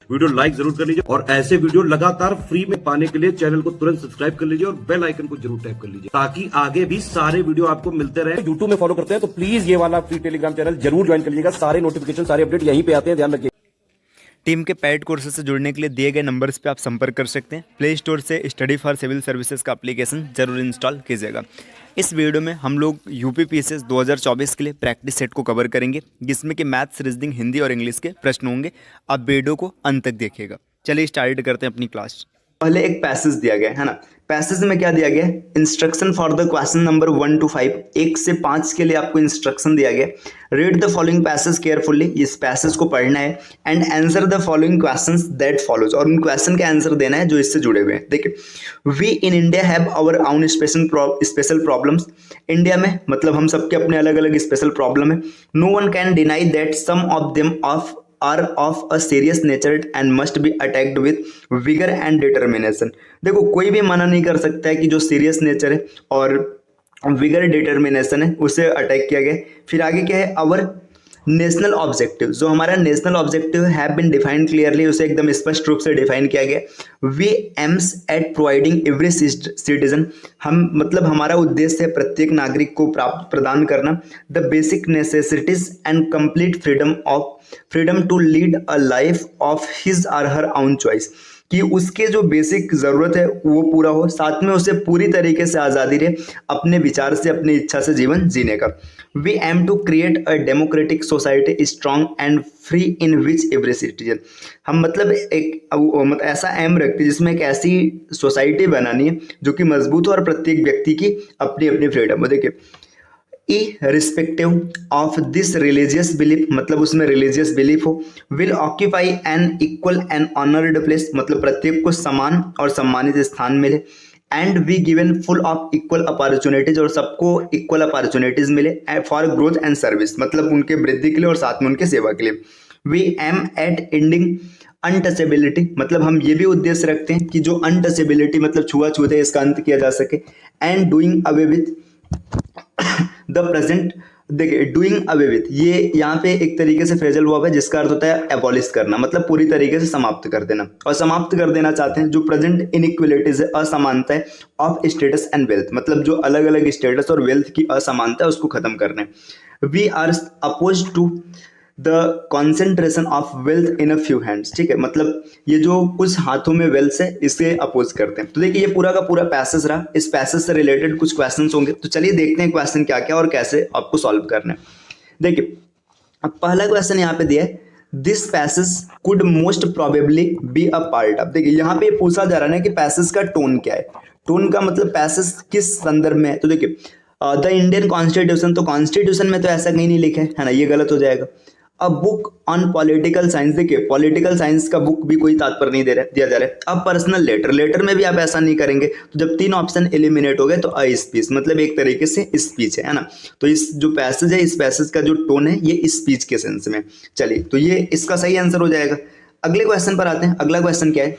Video like जरूर कर लीजिए और ऐसे वीडियो लगातार फ्री में पाने के लिए चैनल को तुरंत सब्सक्राइब कर लीजिए और बेल आइकन को जरूर टैप कर लीजिए ताकि आगे भी सारे वीडियो आपको मिलते रहे। यूट्यूब में फॉलो करते हैं तो प्लीज ये वाला फ्री टेलीग्राम चैनल जरूर ज्वाइन कर लीजिएगा। सारे नोटिफिकेशन सारे अपडेट यहीं पे आते हैं, ध्यान रखिए। टीम के पेड कोर्सेज से जुड़ने के लिए दिए गए नंबर्स पे आप संपर्क कर सकते हैं। प्ले स्टोर से स्टडी फॉर सिविल सर्विसेज का एप्लीकेशन जरूर इंस्टॉल कीजिएगा। इस वीडियो में हम लोग यूपी पीसीएस 2024 के लिए प्रैक्टिस सेट को कवर करेंगे, जिसमें कि मैथ्स, रीजनिंग, हिंदी और इंग्लिश के प्रश्न होंगे। आप वीडियो को अंत तक देखिएगा। चलिए स्टार्ट करते हैं अपनी क्लास। पहले एक पैसेज दिया गया है ना, पैसेज में क्या दिया गया है? Instruction for the question number 1 to 5, 1 से 5 के लिए आपको इंस्ट्रक्शन दिया गया। Read the following passage carefully, इस पैसेज को पढ़ना है and answer the following questions that follows, और उन क्वेश्चन के आंसर देना है जो इससे जुड़े हुए हैं। देखिए, we in India have our own special problems. India में मतलब हम सबके अपने अलग अलग स्पेशल प्रॉब्लम है। No one can deny that some of them are of a serious nature and must be attacked with vigor and determination। देखो, कोई भी मना नहीं कर सकता है कि जो सीरियस नेचर है और विगर डिटर्मिनेशन है उसे अटैक किया गया। फिर आगे क्या है? आवर नेशनल ऑब्जेक्टिव, जो हमारा national objective have been defined clearly, उसे एकदम स्पष्ट रूप से डिफाइन किया गया। We aims at providing every citizen, हम मतलब हमारा उद्देश्य है प्रत्येक नागरिक को प्रदान करना the basic necessities and complete freedom to lead a life of his or her own choice, कि उसके जो बेसिक ज़रूरत है वो पूरा हो, साथ में उसे पूरी तरीके से आज़ादी रहे अपने विचार से, अपनी इच्छा से जीवन जीने का। We aim to create a democratic society strong and free in which every citizen, हम मतलब एक ऐसा एम रखते हैं जिसमें एक ऐसी सोसाइटी बनानी है जो कि मजबूत हो और प्रत्येक व्यक्ति की अपनी अपनी फ्रीडम हो। देखिए, irrespective of this religious belief, मतलब उसमें रिलीजियस बिलीफ हो, will occupy an equal and honored place, मतलब प्रत्येक को समान और सम्मानित स्थान मिले, and we given full of equal opportunities, और सबको equal opportunities मिले for growth and service, मतलब उनके वृद्धि के लिए और साथ में उनके सेवा के लिए। we aim at ending untouchability, मतलब हम ये भी उद्देश्य रखते हैं कि जो अनटचेबिलिटी मतलब छुआछूत है इसका अंत किया जा सके। And doing away with the present, देखिए डूइंग अवे विथ, ये यहाँ पे एक तरीके से फ्रेजल वर्ब है जिसका अर्थ होता है एबॉलिश करना, मतलब पूरी तरीके से समाप्त कर देना। और समाप्त कर देना चाहते हैं जो प्रेजेंट इनइक्वलिटीज है, असमानता है ऑफ स्टेटस एंड वेल्थ, मतलब जो अलग अलग स्टेटस और वेल्थ की असमानता है उसको खत्म करना है। We are oppose to the concentration of wealth in a few hands, ठीक है, मतलब ये जो कुछ हाथों में वेल्थ है इसे अपोज करते हैं। तो देखिए, ये पूरा का पूरा पैसेज रहा, इस पैसेज से रिलेटेड कुछ क्वेश्चंस होंगे, तो चलिए देखते हैं क्वेश्चन क्या क्या और कैसे आपको सॉल्व करना है। देखिए, अब पहला क्वेश्चन यहाँ पे दिया है, this passage could most probably be a part of. देखिए, यहाँ पे पूछा जा रहा है कि पैसेज का टोन क्या है। टोन का मतलब पैसेज किस संदर्भ में है। तो देखिए, द इंडियन कॉन्स्टिट्यूशन, तो कॉन्स्टिट्यूशन में तो ऐसा कहीं नहीं लिखा है ना, ये गलत हो जाएगा। A book on political science, देखिए पॉलिटिकल साइंस का बुक भी कोई तात्पर्य नहीं दिया जा रहा है। अब पर्सनल लेटर, लेटर में भी आप ऐसा नहीं करेंगे, तो जब 3 ऑप्शन एलिमिनेट हो गए तो अ स्पीच, मतलब एक तरीके से स्पीच है ना। तो इस जो पैसेज है, इस पैसेज का जो टोन है ये स्पीच के सेंस में। चलिए, तो ये इसका सही आंसर हो जाएगा। अगले क्वेश्चन पर आते हैं। अगला क्वेश्चन क्या है?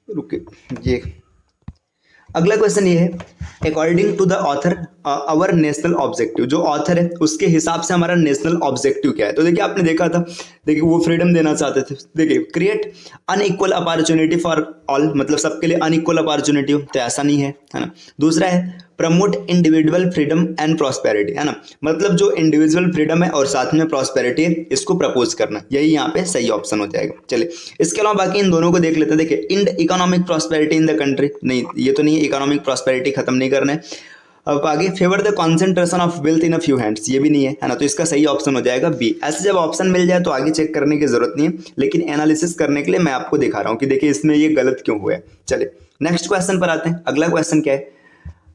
रुके, ये अगला क्वेश्चन ये है, according to the author our national objective, जो ऑथर है उसके हिसाब से हमारा नेशनल ऑब्जेक्टिव क्या है। तो देखिए, आपने देखा था, देखिए वो फ्रीडम देना चाहते थे। देखिए, create unequal opportunity for all, मतलब सबके लिए अनइक्वल अपॉर्चुनिटी हो, तो ऐसा नहीं है, है ना। दूसरा है promote individual freedom and prosperity, है ना, मतलब जो इंडिविजुअल फ्रीडम है और साथ में प्रॉस्पेरिटी है इसको प्रपोज करना, यही यहाँ पे सही ऑप्शन हो जाएगा। चलिए, इसके अलावा बाकी इन दोनों को देख लेते हैं। देखिए, end economic prosperity in the country, नहीं ये तो नहीं है, इकोनॉमिक प्रॉस्पेरिटी खत्म नहीं करना है। अब आगे, favour the concentration of wealth in a few hands, ये भी नहीं है ना, तो इसका सही ऑप्शन हो जाएगा बी। ऐसे जब ऑप्शन मिल जाए तो आगे चेक करने की जरूरत नहीं है, लेकिन एनालिसिस करने के लिए मैं आपको दिखा रहा हूँ कि देखिए इसमें ये गलत क्यों हुआ है। चलिए, नेक्स्ट क्वेश्चन पर आते हैं। अगला क्वेश्चन क्या है?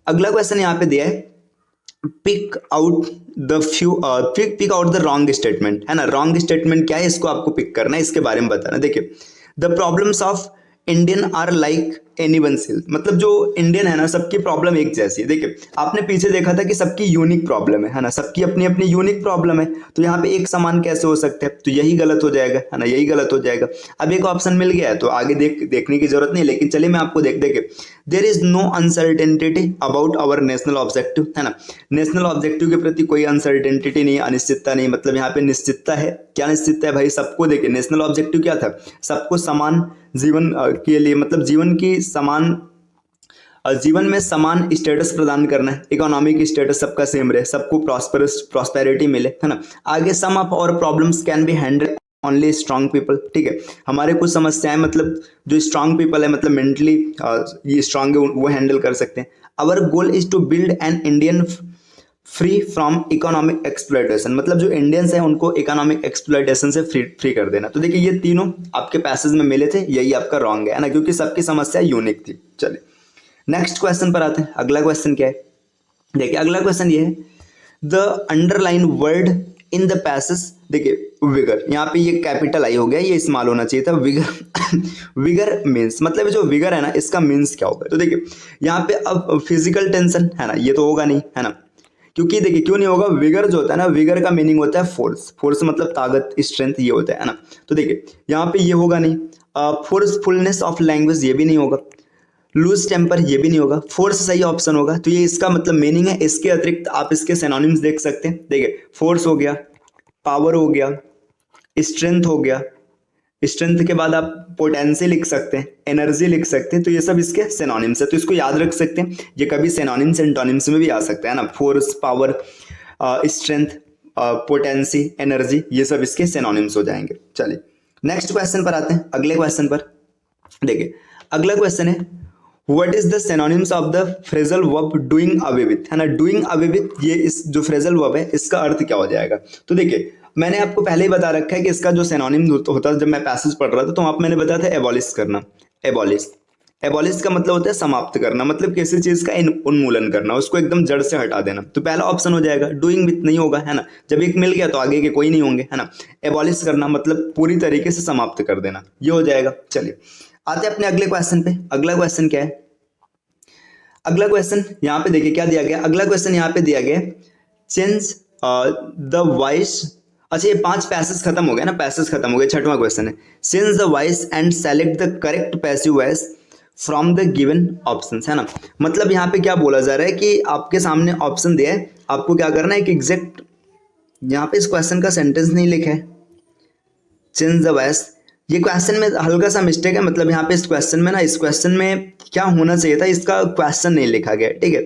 अगला क्वेश्चन यहाँ पे दिया है, pick out the wrong statement, है ना। रॉन्ग स्टेटमेंट क्या है इसको आपको पिक करना है, इसके बारे में बताना। देखिए, the problems of Indian are like anyone's health। मतलब जो इंडियन है ना, सबकी प्रॉब्लम एक जैसी है। देखिए आपने पीछे देखा था कि सबकी यूनिक प्रॉब्लम है ना, सबकी अपनी अपनी यूनिक प्रॉब्लम है, तो यहाँ पे एक समान कैसे हो सकते हैं, तो यही गलत हो जाएगा है ना, यही गलत हो जाएगा। अब एक ऑप्शन मिल गया है तो आगे देखने की जरूरत नहीं, लेकिन चलिए मैं आपको देखे there is no uncertainty about our national objective, है ना। नेशनल ऑब्जेक्टिव के प्रति कोई अनसर्टेनिटी नहीं, अनिश्चितता नहीं, मतलब यहाँ पे निश्चितता है। क्या निश्चितता है भाई, सबको देखिए नेशनल ऑब्जेक्टिव क्या था, सबको समान जीवन के लिए, मतलब जीवन में समान स्टेटस प्रदान करना है, इकोनॉमिक स्टेटस सबका सेम रहे, सबको प्रॉस्पेरिटी मिले, है ना। आगे सम ऑफ और problems can be handle only strong people, ठीक है। हमारे कुछ समस्याएं मतलब जो स्ट्रांग पीपल है, मतलब मेंटली ये स्ट्रांग है, वो हैंडल कर सकते हैं। Our goal is to build an Indian free from economic exploitation, मतलब जो इंडियंस हैं उनको इकोनॉमिक एक्सप्लॉयटेशन से फ्री कर देना। तो देखिए ये तीनों आपके पैसेज में मिले थे, यही आपका रॉन्ग है ना, क्योंकि सबकी समस्या यूनिक थी। चलिए नेक्स्ट क्वेश्चन पर आते हैं। अगला क्वेश्चन क्या है, देखिए अगला क्वेश्चन ये है, the underline word in the passage, देखिए विगर, यहाँ पे ये कैपिटल आई हो गया, ये स्मॉल होना चाहिए था, विगर विगर मीन्स, मतलब जो विगर है ना इसका मीन्स क्या होगा। तो देखिए यहाँ पे अब फिजिकल टेंशन है ना, ये तो होगा नहीं, है ना, क्योंकि देखिए क्यों नहीं होगा, विगर जो होता है ना, विगर का मीनिंग होता है फोर्स, फोर्स मतलब ताकत, स्ट्रेंथ, ये होता है ना। तो देखिए यहाँ पे ये होगा नहीं, फोर्सफुलनेस ऑफ लैंग्वेज ये भी नहीं होगा, लूज टेम्पर ये भी नहीं होगा, फोर्स सही ऑप्शन होगा। तो ये इसका मतलब मीनिंग है। इसके अतिरिक्त आप इसके सिनोनिम्स देख सकते हैं। देखिए फोर्स हो गया, पावर हो गया, स्ट्रेंथ हो गया, स्ट्रेंथ के बाद आप पोटेंसी लिख सकते हैं, एनर्जी लिख सकते हैं, तो ये सब इसके सिनोनिम्स है, तो इसको याद रख सकते हैं। ये कभी सिनोनिम्स एंटोनिम्स में भी आ सकता है ना, force, power, strength, potency, energy, ये सब इसके सिनोनिम्स हो जाएंगे। चलिए नेक्स्ट क्वेश्चन पर आते हैं, अगले क्वेश्चन पर। देखिए अगला क्वेश्चन है, what is the synonyms of the phrasal verb doing away with, है ना। डूइंग अवे विथ, ये इस जो फ्रेजल वर्ब है इसका अर्थ क्या हो जाएगा। तो देखिए मैंने आपको पहले ही बता रखा है कि इसका जो सिनोनिम होता है, जब मैं पैसेज पढ़ रहा था तो आप मैंने बताया था एबॉलिश करना। एबॉलिश का मतलब होता है समाप्त करना, मतलब किसी चीज का उन्मूलन करना, उसको एकदम जड़ से हटा देना। तो पहला ऑप्शन हो जाएगा, डूइंग विथ नहीं होगा, है ना, जब एक मिल गया तो आगे के कोई नहीं होंगे, है ना। एबॉलिश करना मतलब पूरी तरीके से समाप्त कर देना, ये हो जाएगा। चलिए आते हैं अपने अगले क्वेश्चन पे। अगला क्वेश्चन क्या है, अगला क्वेश्चन यहाँ पे देखिए क्या दिया गया। अगला क्वेश्चन यहाँ पे दिया गया, चेंज द वॉइस। अच्छा ये 5 पैसेज खत्म हो गए ना, पैसेज खत्म हो गए। छठवां क्वेश्चन है, change the voice and select the correct passive voice from the given options, है ना। मतलब यहाँ पे क्या बोला जा रहा है कि आपके सामने ऑप्शन दिया है, आपको क्या करना है कि एग्जैक्ट, यहाँ पे इस क्वेश्चन का सेंटेंस नहीं लिखा है, चेंज द वॉइस, ये क्वेश्चन में हल्का सा मिस्टेक है। मतलब यहाँ पे इस क्वेश्चन में ना, इस क्वेश्चन में क्या होना चाहिए था, इसका क्वेश्चन नहीं लिखा गया, ठीक है।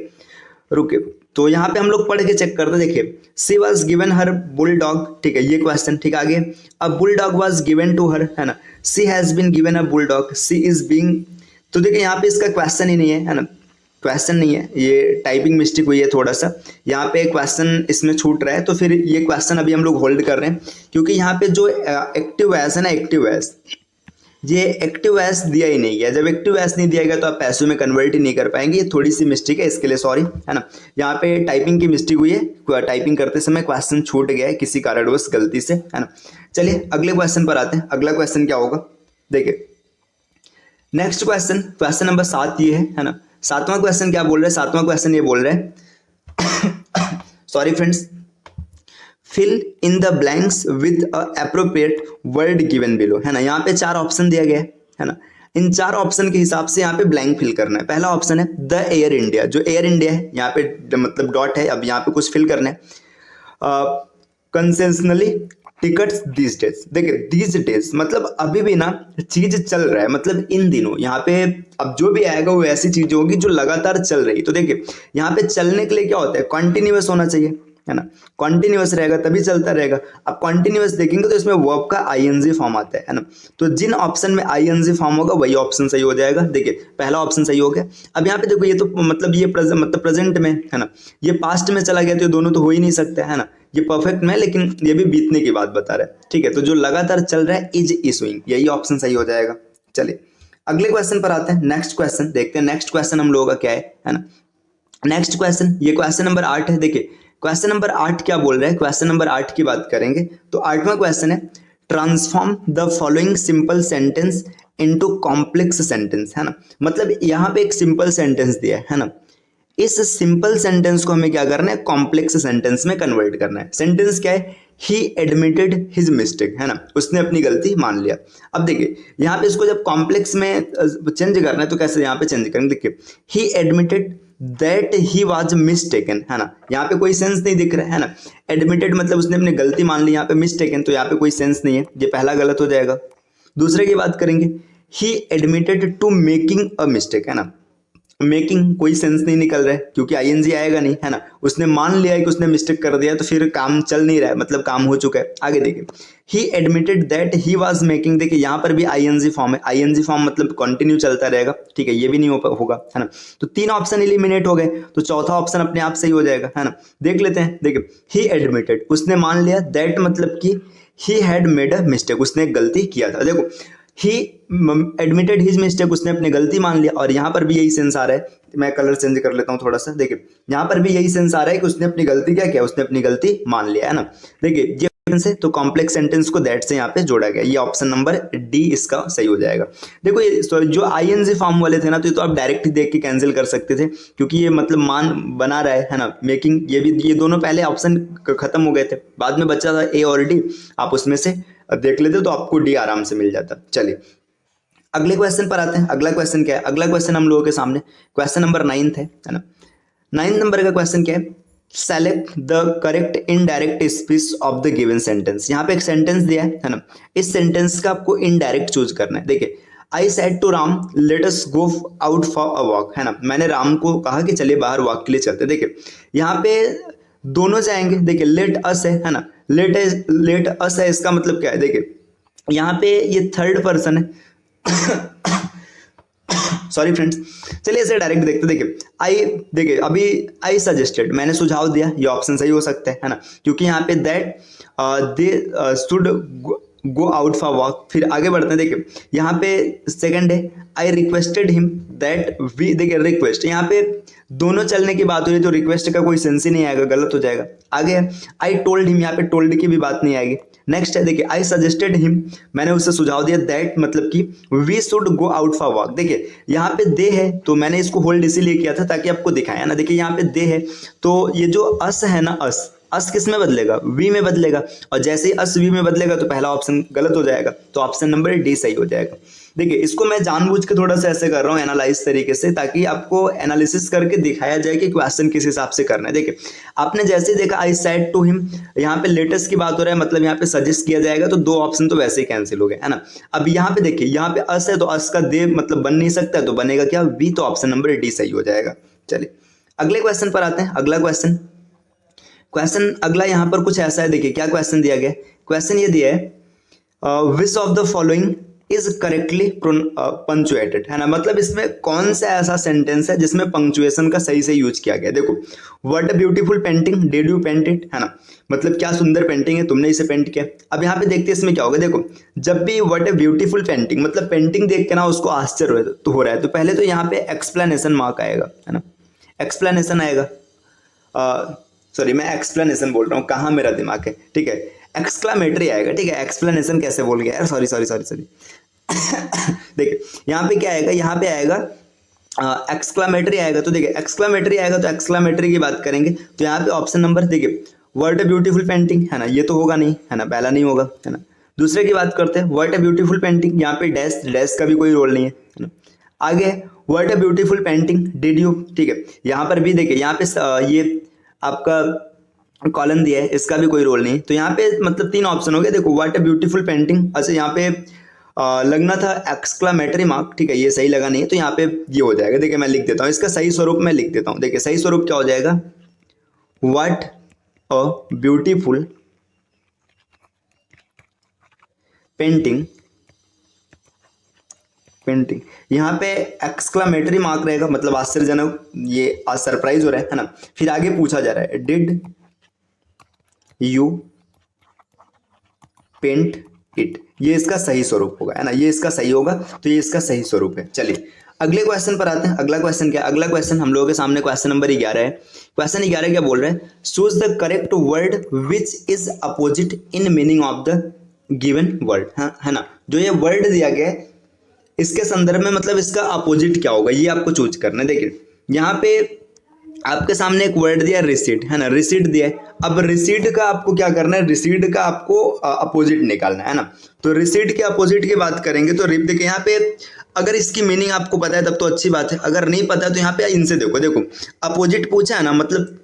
रुके, तो यहाँ पे हम लोग पढ़ के चेक करते, देखिए she was given her bulldog, ठीक है, ये क्वेश्चन, ठीक। आगे a bulldog was given to her, है ना, she has been given a bulldog, she is being. तो देखिए यहाँ पे इसका क्वेश्चन ही नहीं है ना, क्वेश्चन नहीं है, ये टाइपिंग मिस्टेक हुई है थोड़ा सा, यहाँ पे क्वेश्चन इसमें छूट रहा है। तो फिर ये क्वेश्चन अभी हम लोग होल्ड कर रहे हैं, क्योंकि यहाँ पे जो एक्टिव वॉइस है ना, एक्टिव वॉइस, ये एक्टिव वॉइस दिया ही नहीं गया। जब एक्टिव वॉइस नहीं दिया गया तो आप पैसों में कन्वर्ट ही नहीं कर पाएंगे, ये थोड़ी सी मिस्टेक है, इसके लिए सॉरी, है ना। यहाँ पे टाइपिंग की मिस्टेक हुई है, टाइपिंग करते समय क्वेश्चन छूट गया है किसी कारणवश गलती से, है ना। चलिए अगले क्वेश्चन पर आते हैं। अगला क्वेश्चन क्या होगा, देखिए नेक्स्ट क्वेश्चन, क्वेश्चन नंबर 7 ये है ना। 7वां क्वेश्चन क्या बोल रहे हैं, 7वां क्वेश्चन ये बोल रहे हैं sorry friends, fill in the blanks with a appropriate word given below, है ना। यहाँ पे 4 ऑप्शन दिया गया है ना, इन 4 ऑप्शन के हिसाब से यहाँ पे ब्लैंक फिल करना है। पहला ऑप्शन है द एयर इंडिया, जो एयर इंडिया है यहाँ पे मतलब डॉट है, अब यहाँ पे कुछ फिल करना है। कंसेशनली टिकट्स दीज डेज, देखिए दीज डेज मतलब अभी भी ना चीज चल रहा है, मतलब इन दिनों। यहाँ पे अब जो भी आएगा वो ऐसी चीज होगी जो लगातार चल रही। तो देखिए यहाँ पे चलने के लिए क्या होता है, कॉन्टिन्यूअस होना चाहिए, है ना, कॉन्टिन्यूअस रहेगा तभी चलता रहेगा। अब कॉन्टिन्यूअस देखेंगे तो इसमें वर्ब का आईएनजी फॉर्म आता है ना, तो जिन ऑप्शन में आईएनजी फॉर्म होगा वही ऑप्शन सही हो जाएगा। देखिए पहला ऑप्शन सही हो गया। अब यहाँ पे देखो ये तो मतलब ये प्रेजेंट में है ना, ये पास्ट में चला गया तो ये दोनों तो हो ही नहीं सकते, है ना। ये परफेक्ट में, लेकिन ये भी बीतने की बात बता रहा है, ठीक है। तो जो लगातार चल रहा है इज इशूइंग, यही ऑप्शन सही हो जाएगा। चलिए अगले क्वेश्चन पर आते हैं। नेक्स्ट क्वेश्चन देखते हैं, नेक्स्ट क्वेश्चन हम लोगों का क्या है ना। नेक्स्ट क्वेश्चन, ये क्वेश्चन नंबर 8 है। देखिए क्वेश्चन नंबर 8 क्या बोल रहा है, क्वेश्चन नंबर 8 की बात करेंगे तो 8वां क्वेश्चन है, transform the following simple sentence into complex sentence, है ना। मतलब यहाँ पे एक सिंपल सेंटेंस दिया है ना, इस सिंपल सेंटेंस को हमें क्या करना है, कॉम्प्लेक्स सेंटेंस में कन्वर्ट करना है। सेंटेंस क्या है, ही एडमिटेड हिज मिस्टेक, है ना, उसने अपनी गलती मान लिया। अब देखिए यहाँ पे इसको जब कॉम्प्लेक्स में चेंज करना है तो कैसे यहाँ पे चेंज करेंगे, देखिए ही admitted that he was mistaken, है ना, यहाँ पे कोई सेंस नहीं दिख रहा है ना। एडमिटेड मतलब उसने अपनी गलती मान ली, यहाँ पे मिस्टेकन तो यहाँ पे कोई सेंस नहीं है, ये पहला गलत हो जाएगा। दूसरे की बात करेंगे, he admitted to making a mistake, है ना, मेकिंग कोई सेंस नहीं निकल रहा है क्योंकि आईएनजी आएगा नहीं, है ना। उसने मान लिया है कि उसने मिस्टेक कर दिया तो फिर काम चल नहीं रहा है, मतलब काम हो चुका है। आगे देखिए, ही admitted that he was making, देखिए यहाँ पर भी आईएनजी फॉर्म है, आईएनजी फॉर्म मतलब कंटिन्यू चलता रहेगा, ठीक है, ये भी नहीं होगा, है ना। तो 3 ऑप्शन एलिमिनेट हो गए, तो चौथा ऑप्शन अपने आप सही हो जाएगा, है ना। देख लेते हैं, देखिए ही एडमिटेड, उसने मान लिया, दैट मतलब कि he had made a mistake, उसने एक गलती किया था। देखो ही एडमिटेड हिज मिस्टेक, उसने अपनी गलती मान लिया, और यहाँ पर भी यही सेंस आ रहा है, मैं कलर चेंज कर लेता हूँ थोड़ा सा। देखिए यहाँ पर भी यही सेंस आ रहा है कि उसने अपनी गलती क्या किया, उसने अपनी गलती मान लिया, है ना। देखिए ये से तो कॉम्प्लेक्स सेंटेंस को दैट से यहाँ पे जोड़ा गया, ये ऑप्शन नंबर डी इसका सही हो जाएगा। देखो ये जो आईएनजी फॉर्म वाले थे ना, तो ये तो आप डायरेक्ट देख के कैंसिल कर सकते थे क्योंकि ये मतलब मान बना रहा है ना, मेकिंग, ये भी, ये दोनों पहले ऑप्शन खत्म हो गए थे, बाद में बचा था ए और डी, आप उसमें से देख लेते तो आपको डी आराम से मिल जाता। चलिए अगले क्वेश्चन पर आते हैं। अगला क्वेश्चन क्या है, अगला क्वेश्चन हम लोगों के सामने क्वेश्चन नंबर 9 है ना। 9 नंबर का क्वेश्चन क्या है, select the correct indirect speech of the given sentence. यहाँ पे एक सेंटेंस दिया है ना, इस सेंटेंस का आपको इनडायरेक्ट चूज करना है। देखिए I said to Ram let us go out for a walk, है ना, मैंने राम को कहा कि चलिए बाहर वॉक के लिए चलते। देखिए यहाँ पे दोनों जाएंगे, देखिए लेट अस है ना, लेट अस है, इसका मतलब क्या है, देखिए यहाँ पे ये थर्ड पर्सन है सॉरी फ्रेंड्स, चलिए इसे डायरेक्ट देखते। देखिए आई, देखिए अभी आई सजेस्टेड, मैंने सुझाव दिया, ये ऑप्शन सही हो सकता है ना, क्योंकि यहाँ पे that they should go out for walk. फिर आगे बढ़ते हैं, देखिए यहाँ पे सेकंड है I requested him that we, देखिए रिक्वेस्ट, यहाँ पे दोनों चलने की बात हो रही है, तो रिक्वेस्ट का कोई सेंस ही नहीं आएगा, गलत हो जाएगा। आगे आई टोल्ड हिम, यहाँ पे टोल्ड की भी बात नहीं आएगी। नेक्स्ट है देखिए आई सजेस्टेड हिम, मैंने उसे सुझाव दिया, दैट मतलब कि we should go out for walk. देखिए यहाँ पे दे है तो मैंने इसको होल्ड इसीलिए किया था ताकि आपको दिखाया ना। देखिए यहाँ पे दे है तो ये जो अस है ना, अस किस में बदलेगा, वी में बदलेगा, और जैसे ही अस वी में बदलेगा तो पहला ऑप्शन गलत हो जाएगा, तो ऑप्शन नंबर डी सही हो जाएगा। देखिए इसको मैं जानबूझ के थोड़ा सा ऐसे कर रहा हूँ एनालाइज तरीके से, ताकि आपको एनालिसिस करके दिखाया जाए कि क्वेश्चन किस हिसाब से करना है। देखिए आपने जैसे ही देखा आई सेड टू हिम, यहाँ पे लेटेस्ट की बात हो रहा है, मतलब यहाँ पे सजेस्ट किया जाएगा, तो 2 ऑप्शन तो वैसे ही कैंसिल हो गए, है ना। अब यहाँ पे देखिए यहाँ पे अस है तो अस का दे मतलब बन नहीं सकता, तो बनेगा क्या, वी, तो ऑप्शन नंबर डी सही हो जाएगा। चलिए अगले क्वेश्चन पर आते हैं। अगला क्वेश्चन अगला यहाँ पर कुछ ऐसा है, देखिए क्या क्वेश्चन दिया गया, क्वेश्चन ये दिया है which of the following is correctly punctuated, है ना, मतलब इसमें कौन सा ऐसा सेंटेंस है जिसमें पंक्चुएशन का सही से यूज किया गया। देखो what a beautiful painting did you paint it, है ना, मतलब क्या सुंदर पेंटिंग है, तुमने इसे पेंट किया। अब यहाँ पे देखते हैं इसमें क्या होगा। देखो जब भी व्हाट अ ब्यूटीफुल पेंटिंग, मतलब पेंटिंग देख के ना उसको आश्चर्य तो हो रहा है, तो पहले तो यहाँ पे एक्सप्लेनेशन मार्क आएगा, है ना, एक्सप्लेनेशन आएगा, सॉरी मैं एक्सप्लेनेशन बोल रहा हूँ, कहाँ मेरा दिमाग है, ठीक है, एक्सक्लामेटरी आएगा, ठीक है, एक्सप्लेनेशन कैसे बोल गया यार, सॉरी देखिए यहाँ पे क्या आएगा, यहाँ पे आएगा एक्सक्लामेटरी आएगा। तो देखिए एक्सक्लामेटरी आएगा तो एक्सक्लामेटरी की बात करेंगे, तो यहाँ पे ऑप्शन नंबर देखिए व्हाट अ ब्यूटीफुल पेंटिंग, है ना, ये तो होगा नहीं, है ना, पहला नहीं होगा, है ना। दूसरे की बात करते हैं, व्हाट अ ब्यूटीफुल पेंटिंग, यहाँ पे डैश का भी कोई रोल नहीं है ना। आगे what a beautiful painting did you, ठीक है, यहाँ पर भी देखिए यहाँ पे ये आपका कॉलन दिया है, इसका भी कोई रोल नहीं, तो यहाँ पे मतलब 3 ऑप्शन हो गए। देखो व्हाट अ ब्यूटीफुल पेंटिंग, अच्छा यहाँ पे लगना था एक्सक्लामेटरी मार्क, ठीक है, ये सही लगा नहीं है, तो यहाँ पे ये हो जाएगा। देखिए मैं लिख देता हूँ, इसका सही स्वरूप मैं लिख देता हूँ। देखिए सही स्वरूप क्या हो जाएगा, व्हाट अ ब्यूटीफुल पेंटिंग, यहाँ पे एक्सक्लामेटरी मार्क रहेगा, मतलब आश्चर्यजनक, ये सरप्राइज हो रहा है ना। फिर आगे पूछा जा रहा है डिड यू पेंट इट, ये इसका सही स्वरूप होगा, है ना, ये इसका सही होगा, तो ये इसका सही स्वरूप है। चलिए अगले क्वेश्चन पर आते हैं। अगला क्वेश्चन क्या है, अगला क्वेश्चन हम लोगों के सामने क्वेश्चन नंबर 11 है। क्वेश्चन 11 क्या बोल रहा है, choose the correct word which is opposite in meaning of the given word, है ना, जो ये वर्ड दिया गया है इसके संदर्भ में मतलब इसका अपोजिट क्या होगा ये आपको चूज करना है। देखिए यहाँ पे आपके सामने एक वर्ड दिया रिसीट, है ना, रिसीट दिया है। अब रिसीट का आपको क्या करना है, रिसीट का आपको अपोजिट निकालना है ना। तो रिसीट के अपोजिट की बात करेंगे तो देखिए यहाँ पे अगर इसकी मीनिंग आपको पता है तब तो अच्छी बात है, अगर नहीं पता है तो यहाँ पे इनसे देखो अपोजिट पूछा है ना, मतलब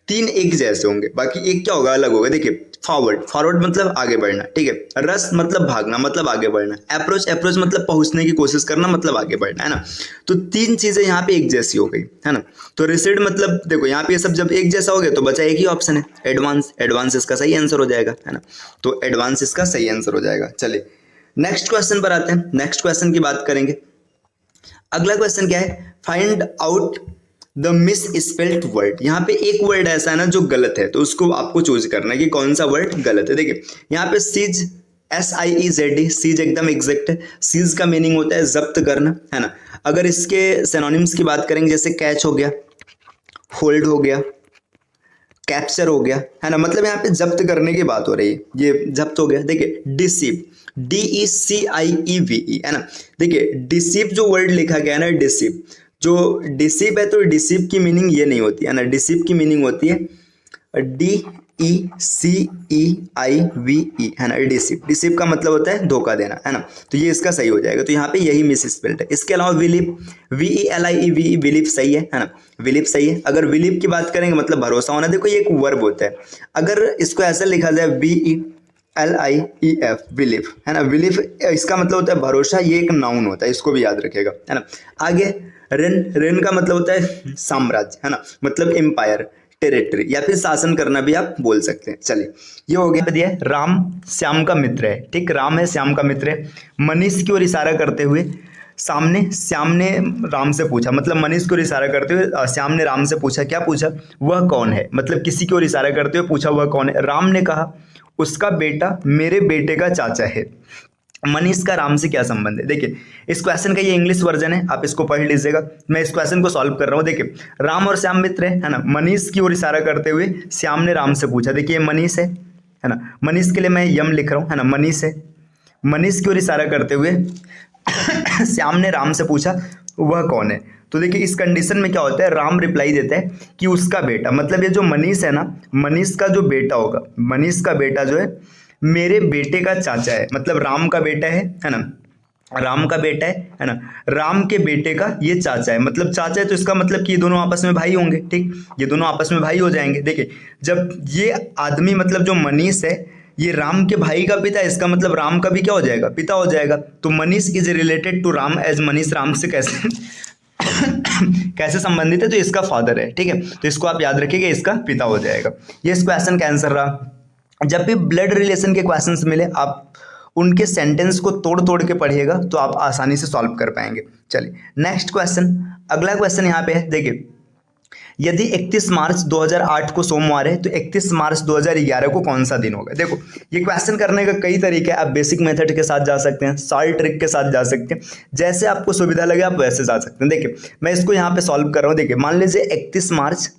तीन एक जैसे होंगे, बाकी एक क्या होगा अलग होगा। देखिए फॉरवर्ड मतलब आगे बढ़ना, ठीक है, रस मतलब भागना मतलब आगे बढ़ना, अप्रोच मतलब पहुंचने की कोशिश करना मतलब आगे बढ़ना, है ना। तो तीन चीजें यहाँ पे एक जैसी हो गई, है ना। तो रिसीड मतलब देखो यहाँ पे ये सब जब एक जैसा हो गया तो बचा एक ही ऑप्शन है एडवांस इसका सही आंसर हो जाएगा, है ना। तो एडवांस इसका सही आंसर हो जाएगा। चलिए नेक्स्ट क्वेश्चन पर आते हैं। नेक्स्ट क्वेश्चन की बात करेंगे। अगला क्वेश्चन क्या है, find out the miss spelled word. यहाँ पे एक वर्ड ऐसा है ना जो गलत है, तो उसको आपको चूज करना है कि कौन सा वर्ड गलत है। देखिए यहाँ पे सीज SIEZD, सीज एकदम एग्जैक्ट है। सीज का मीनिंग होता है जब्त करना, है ना। अगर इसके सिनोनिम्स की बात करेंगे जैसे कैच हो गया, होल्ड हो गया, कैप्चर हो गया, है ना, मतलब यहाँ पे जब्त करने की बात हो रही है, ये जब्त हो गया। देखिए डिसीव, DECIEVE, है ना। देखिए डिसीव जो वर्ड लिखा गया है ना, डिसीव जो डिसीव है, तो डिसीव की मीनिंग ये नहीं होती है ना, डिसीव की मीनिंग होती है DECEIVE, है ना। डिसीव का मतलब होता है धोखा देना, है ना। तो ये इसका सही हो जाएगा, तो यहाँ पे यही मिस स्पेल्ड है। इसके अलावा विलीव, VELIEVE, विलीव सही है ना, विलीव सही है। अगर विलीव की बात करेंगे मतलब भरोसा होना, देखो ये एक वर्ब होता है, अगर इसको ऐसा लिखा जाए VELIEF, बिलीव, है ना, बिलीव इसका मतलब होता है भरोसा, ये एक नाउन होता है, इसको भी याद रखेगा, है ना। आगे रेन का मतलब होता है साम्राज्य, है ना, मतलब एम्पायर, टेरिटरी या फिर शासन करना भी आप बोल सकते हैं। चलिए ये हो गया। दिया राम श्याम का मित्र है, ठीक, राम है श्याम का मित्र है। मनीष की ओर इशारा करते हुए सामने श्याम ने राम से पूछा, मतलब मनीष की ओर इशारा करते हुए श्याम ने राम से पूछा, क्या पूछा, वह कौन है, मतलब किसी की ओर इशारा करते हुए पूछा वह कौन है। राम ने कहा उसका बेटा मेरे बेटे का चाचा है। मनीष का राम से क्या संबंध है। देखिए इस क्वेश्चन का ये इंग्लिश वर्जन है, आप इसको पढ़ लीजिएगा। मैं इस क्वेश्चन को सॉल्व कर रहा हूँ। देखिए राम और श्याम मित्र है ना। मनीष की ओर इशारा करते हुए श्याम ने राम से पूछा, देखिए मनीष है ना, मनीष के लिए मैं यम लिख रहा हूँ, है ना, मनीष है। मनीष की ओर इशारा करते हुए श्याम ने राम से पूछा वह कौन है। तो देखिए इस कंडीशन में क्या होता है, राम रिप्लाई देता है कि उसका बेटा, मतलब ये जो मनीष है ना, मनीष का जो बेटा होगा, मनीष का बेटा जो है मेरे बेटे का चाचा है, मतलब राम का बेटा है ना, राम का बेटा है ना, राम के बेटे का ये चाचा है, मतलब चाचा है तो इसका मतलब कि ये दोनों आपस में भाई होंगे, ठीक, ये दोनों आपस में भाई हो जाएंगे। देखिए जब ये आदमी मतलब जो मनीष है ये राम के भाई का पिता है, इसका मतलब राम का भी क्या हो जाएगा, पिता हो जाएगा। तो Manish is related to Ram as Manish Ram से कैसे कैसे संबंधित है, तो इसका फादर है, ठीक है। तो इसको आप याद रखिएगा, इसका पिता हो जाएगा। ये इस क्वेश्चन का आंसर रहा। जब भी ब्लड रिलेशन के क्वेश्चंस मिले आप उनके सेंटेंस को तोड़ तोड़ के पढ़िएगा तो आप आसानी से सॉल्व कर पाएंगे। चलिए नेक्स्ट क्वेश्चन, अगला क्वेश्चन यहाँ पे है। देखिए यदि 31 मार्च 2008 को सोमवार है तो 31 मार्च 2011 को कौन सा दिन होगा। देखो ये क्वेश्चन करने का कई तरीके हैं, आप बेसिक मेथड के साथ जा सकते हैं, सॉल्व ट्रिक के साथ जा सकते हैं, जैसे आपको सुविधा लगे आप वैसे जा सकते हैं। देखिए मैं इसको यहाँ पे सॉल्व कर रहा हूँ। देखिए मान लीजिए 31 मार्च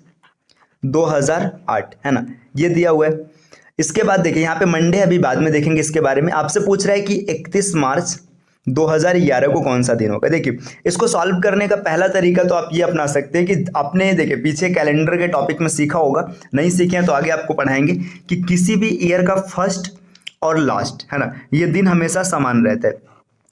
2008 है ना, ये दिया हुआ है। इसके बाद देखिए यहाँ पे मंडे, अभी बाद में देखेंगे इसके बारे में। आपसे पूछ रहा है कि 31 मार्च 2011 को कौन सा दिन होगा। देखिए इसको सॉल्व करने का पहला तरीका तो आप ये अपना सकते हैं कि आपने देखिए पीछे कैलेंडर के टॉपिक में सीखा होगा, नहीं सीखे हैं तो आगे आपको पढ़ाएंगे कि किसी भी ईयर का फर्स्ट और लास्ट, है ना, ये दिन हमेशा समान रहता है।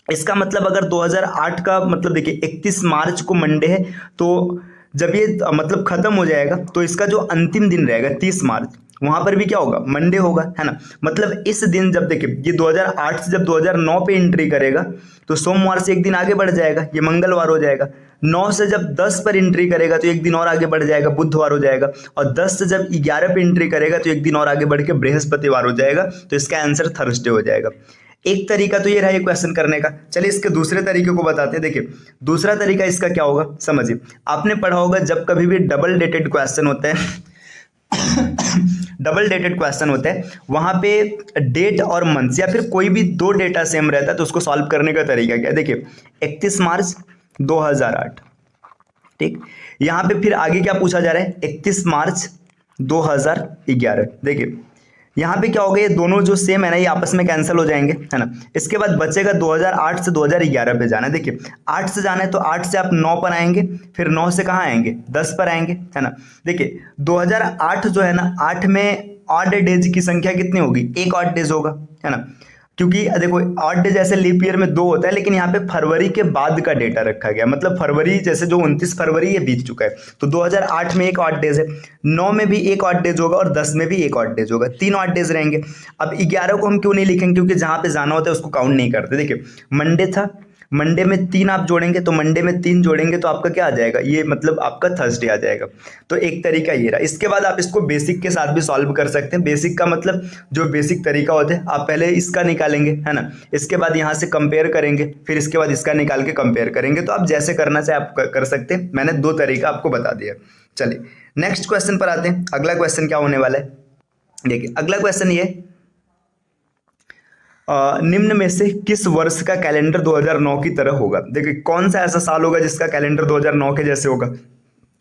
इसका मतलब अगर 2008 का मतलब देखिए 31 मार्च को मंडे है तो जब ये मतलब खत्म हो जाएगा तो इसका जो अंतिम दिन रहेगा 30 मार्च, वहां पर भी क्या होगा, मंडे होगा, है ना। मतलब इस दिन जब देखिए ये 2008 से जब 2009 पे एंट्री करेगा तो सोमवार से एक दिन आगे बढ़ जाएगा, ये मंगलवार हो जाएगा। 9 से जब 10 पर एंट्री करेगा तो एक दिन और आगे बढ़ जाएगा, बुधवार हो जाएगा। और 10 से जब 11 पे एंट्री करेगा तो एक दिन और आगे बढ़ के बृहस्पतिवार हो जाएगा। तो इसका आंसर थर्सडे हो जाएगा। एक तरीका तो ये रहा ये क्वेश्चन करने का। चलिए इसके दूसरे तरीके को बताते हैं। देखिए दूसरा तरीका इसका क्या होगा, समझिए। आपने पढ़ा होगा जब कभी भी डबल डेटेड क्वेश्चन होता है डबल डेटेड क्वेश्चन होता है वहां पे डेट और मंथ या फिर कोई भी दो डेटा सेम रहता है तो उसको सॉल्व करने का तरीका क्या है। देखिए 31 मार्च 2008, ठीक, यहाँ पे फिर आगे क्या पूछा जा रहा है, 31 मार्च 2011। देखिए यहाँ पे क्या होगा, ये दोनों जो सेम है ना ये आपस में कैंसिल हो जाएंगे, है ना। इसके बाद बचेगा 2008 से 2011 पे जाना है। देखिए 8 से जाना है तो 8 से आप 9 पर आएंगे, फिर 9 से कहाँ आएंगे, 10 पर आएंगे, है ना। देखिए 2008 जो है ना, 8 में ऑड डेज की संख्या कितनी होगी, एक ऑड डेज होगा, है ना। क्योंकि देखो ऑड डेज जैसे लीप ईयर में 2 होता है, लेकिन यहाँ पे फरवरी के बाद का डेटा रखा गया, मतलब फरवरी जैसे जो 29 फरवरी ये बीत चुका है, तो 2008 में एक ऑड डेज है, 9 में भी एक ऑड डेज होगा और 10 में भी एक ऑड डेज होगा, 3 ऑड डेज रहेंगे। अब 11 को हम क्यों नहीं लिखेंगे, क्योंकि जहाँ पे जाना होता है उसको काउंट नहीं करते। देखिए मंडे था, मंडे में 3 आप जोड़ेंगे, तो मंडे में 3 जोड़ेंगे तो आपका क्या आ जाएगा, ये मतलब आपका थर्सडे आ जाएगा। तो एक तरीका ये रहा। इसके बाद आप इसको बेसिक के साथ भी सॉल्व कर सकते हैं। बेसिक का मतलब जो बेसिक तरीका होता है, आप पहले इसका निकालेंगे, है ना, इसके बाद यहाँ से कंपेयर करेंगे, फिर इसके बाद इसका निकाल के कंपेयर करेंगे। तो आप जैसे करना चाहे आप कर सकते हैं, मैंने 2 तरीका आपको बता दिया। चलिए नेक्स्ट क्वेश्चन पर आते हैं। अगला क्वेश्चन क्या होने वाला है, देखिए अगला क्वेश्चन ये निम्न में से किस वर्ष का कैलेंडर 2009 की तरह होगा। देखिए कौन सा ऐसा साल होगा जिसका कैलेंडर 2009 के जैसे होगा।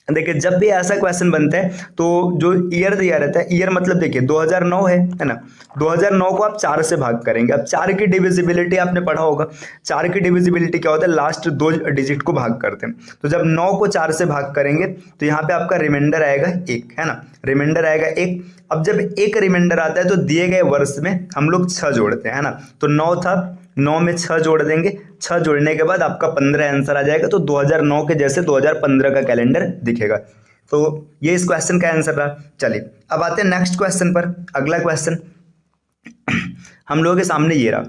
देखिए जब भी ऐसा क्वेश्चन बनता है तो जो ईयर दिया रहता है, ईयर मतलब देखिए 2009 है ना, 2009 को आप 4 से भाग करेंगे। अब 4 की डिविजिबिलिटी आपने पढ़ा होगा, 4 की डिविजिबिलिटी क्या होता है, लास्ट 2 डिजिट को भाग करते हैं। तो जब 9 को 4 से भाग करेंगे तो यहाँ पे आपका रिमाइंडर आएगा 1, है ना, रिमाइंडर आएगा 1। अब जब एक रिमाइंडर आता है तो दिए गए वर्ष में हम लोग 6 जोड़ते हैं, है ना। तो 9 था, 9 में 6 जोड़ देंगे, 6 जोड़ने के बाद आपका 15 आंसर आ जाएगा। तो 2009 के जैसे 2015 का कैलेंडर दिखेगा। तो ये इस क्वेश्चन का आंसर रहा। चलिए अब आते हैं नेक्स्ट क्वेश्चन पर। अगला क्वेश्चन हम लोगों के सामने ये रहा,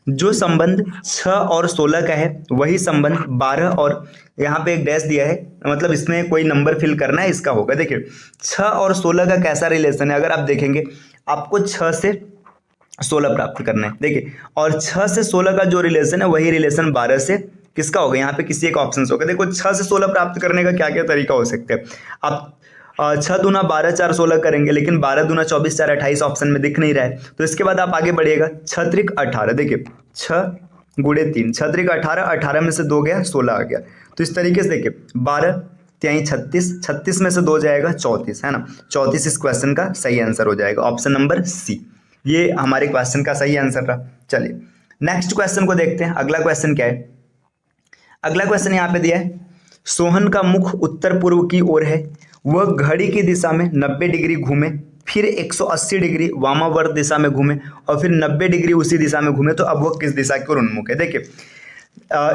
जो संबंध 6 और 16 का है वही संबंध 12 और यहाँ पे एक डैश दिया है, मतलब इसमें कोई नंबर फिल करना है, इसका होगा। देखिए 6 और 16 का कैसा रिलेशन है, अगर आप देखेंगे आपको 6 से 16 प्राप्त करना है। देखिए और 6 से 16 का जो रिलेशन है वही रिलेशन 12 से किसका होगा, यहाँ पे किसी एक ऑप्शन होगा। देखो 6 से 16 प्राप्त करने का क्या क्या तरीका हो सकते हैं। आप 6 दूना 12 4 16 करेंगे, लेकिन 12 दूना 24 4 28 ऑप्शन में दिख नहीं रहा है। तो इसके बाद आप आगे बढ़िएगा, 6 त्रिक 18। देखिए 6 गुणे 3, 6 त्रिक 18, 18 में से 2 गया 16 आ गया। तो इस तरीके से देखिए 12 त्याई 36, 36 में से 2 जाएगा 34, है ना। 34 इस क्वेश्चन का सही आंसर हो जाएगा, ऑप्शन नंबर सी। ये हमारे क्वेश्चन का सही आंसर रहा। चलिए नेक्स्ट क्वेश्चन को देखते हैं। अगला क्वेश्चन क्या है, अगला क्वेश्चन यहाँ पे दिया है, सोहन का मुख उत्तर पूर्व की ओर है, वह घड़ी की दिशा में 90 डिग्री घूमे, फिर 180 डिग्री वामावर्त दिशा में घूमे और फिर 90 डिग्री उसी दिशा में घूमे, तो अब वह किस दिशा की ओर उन्मुख है। देखिए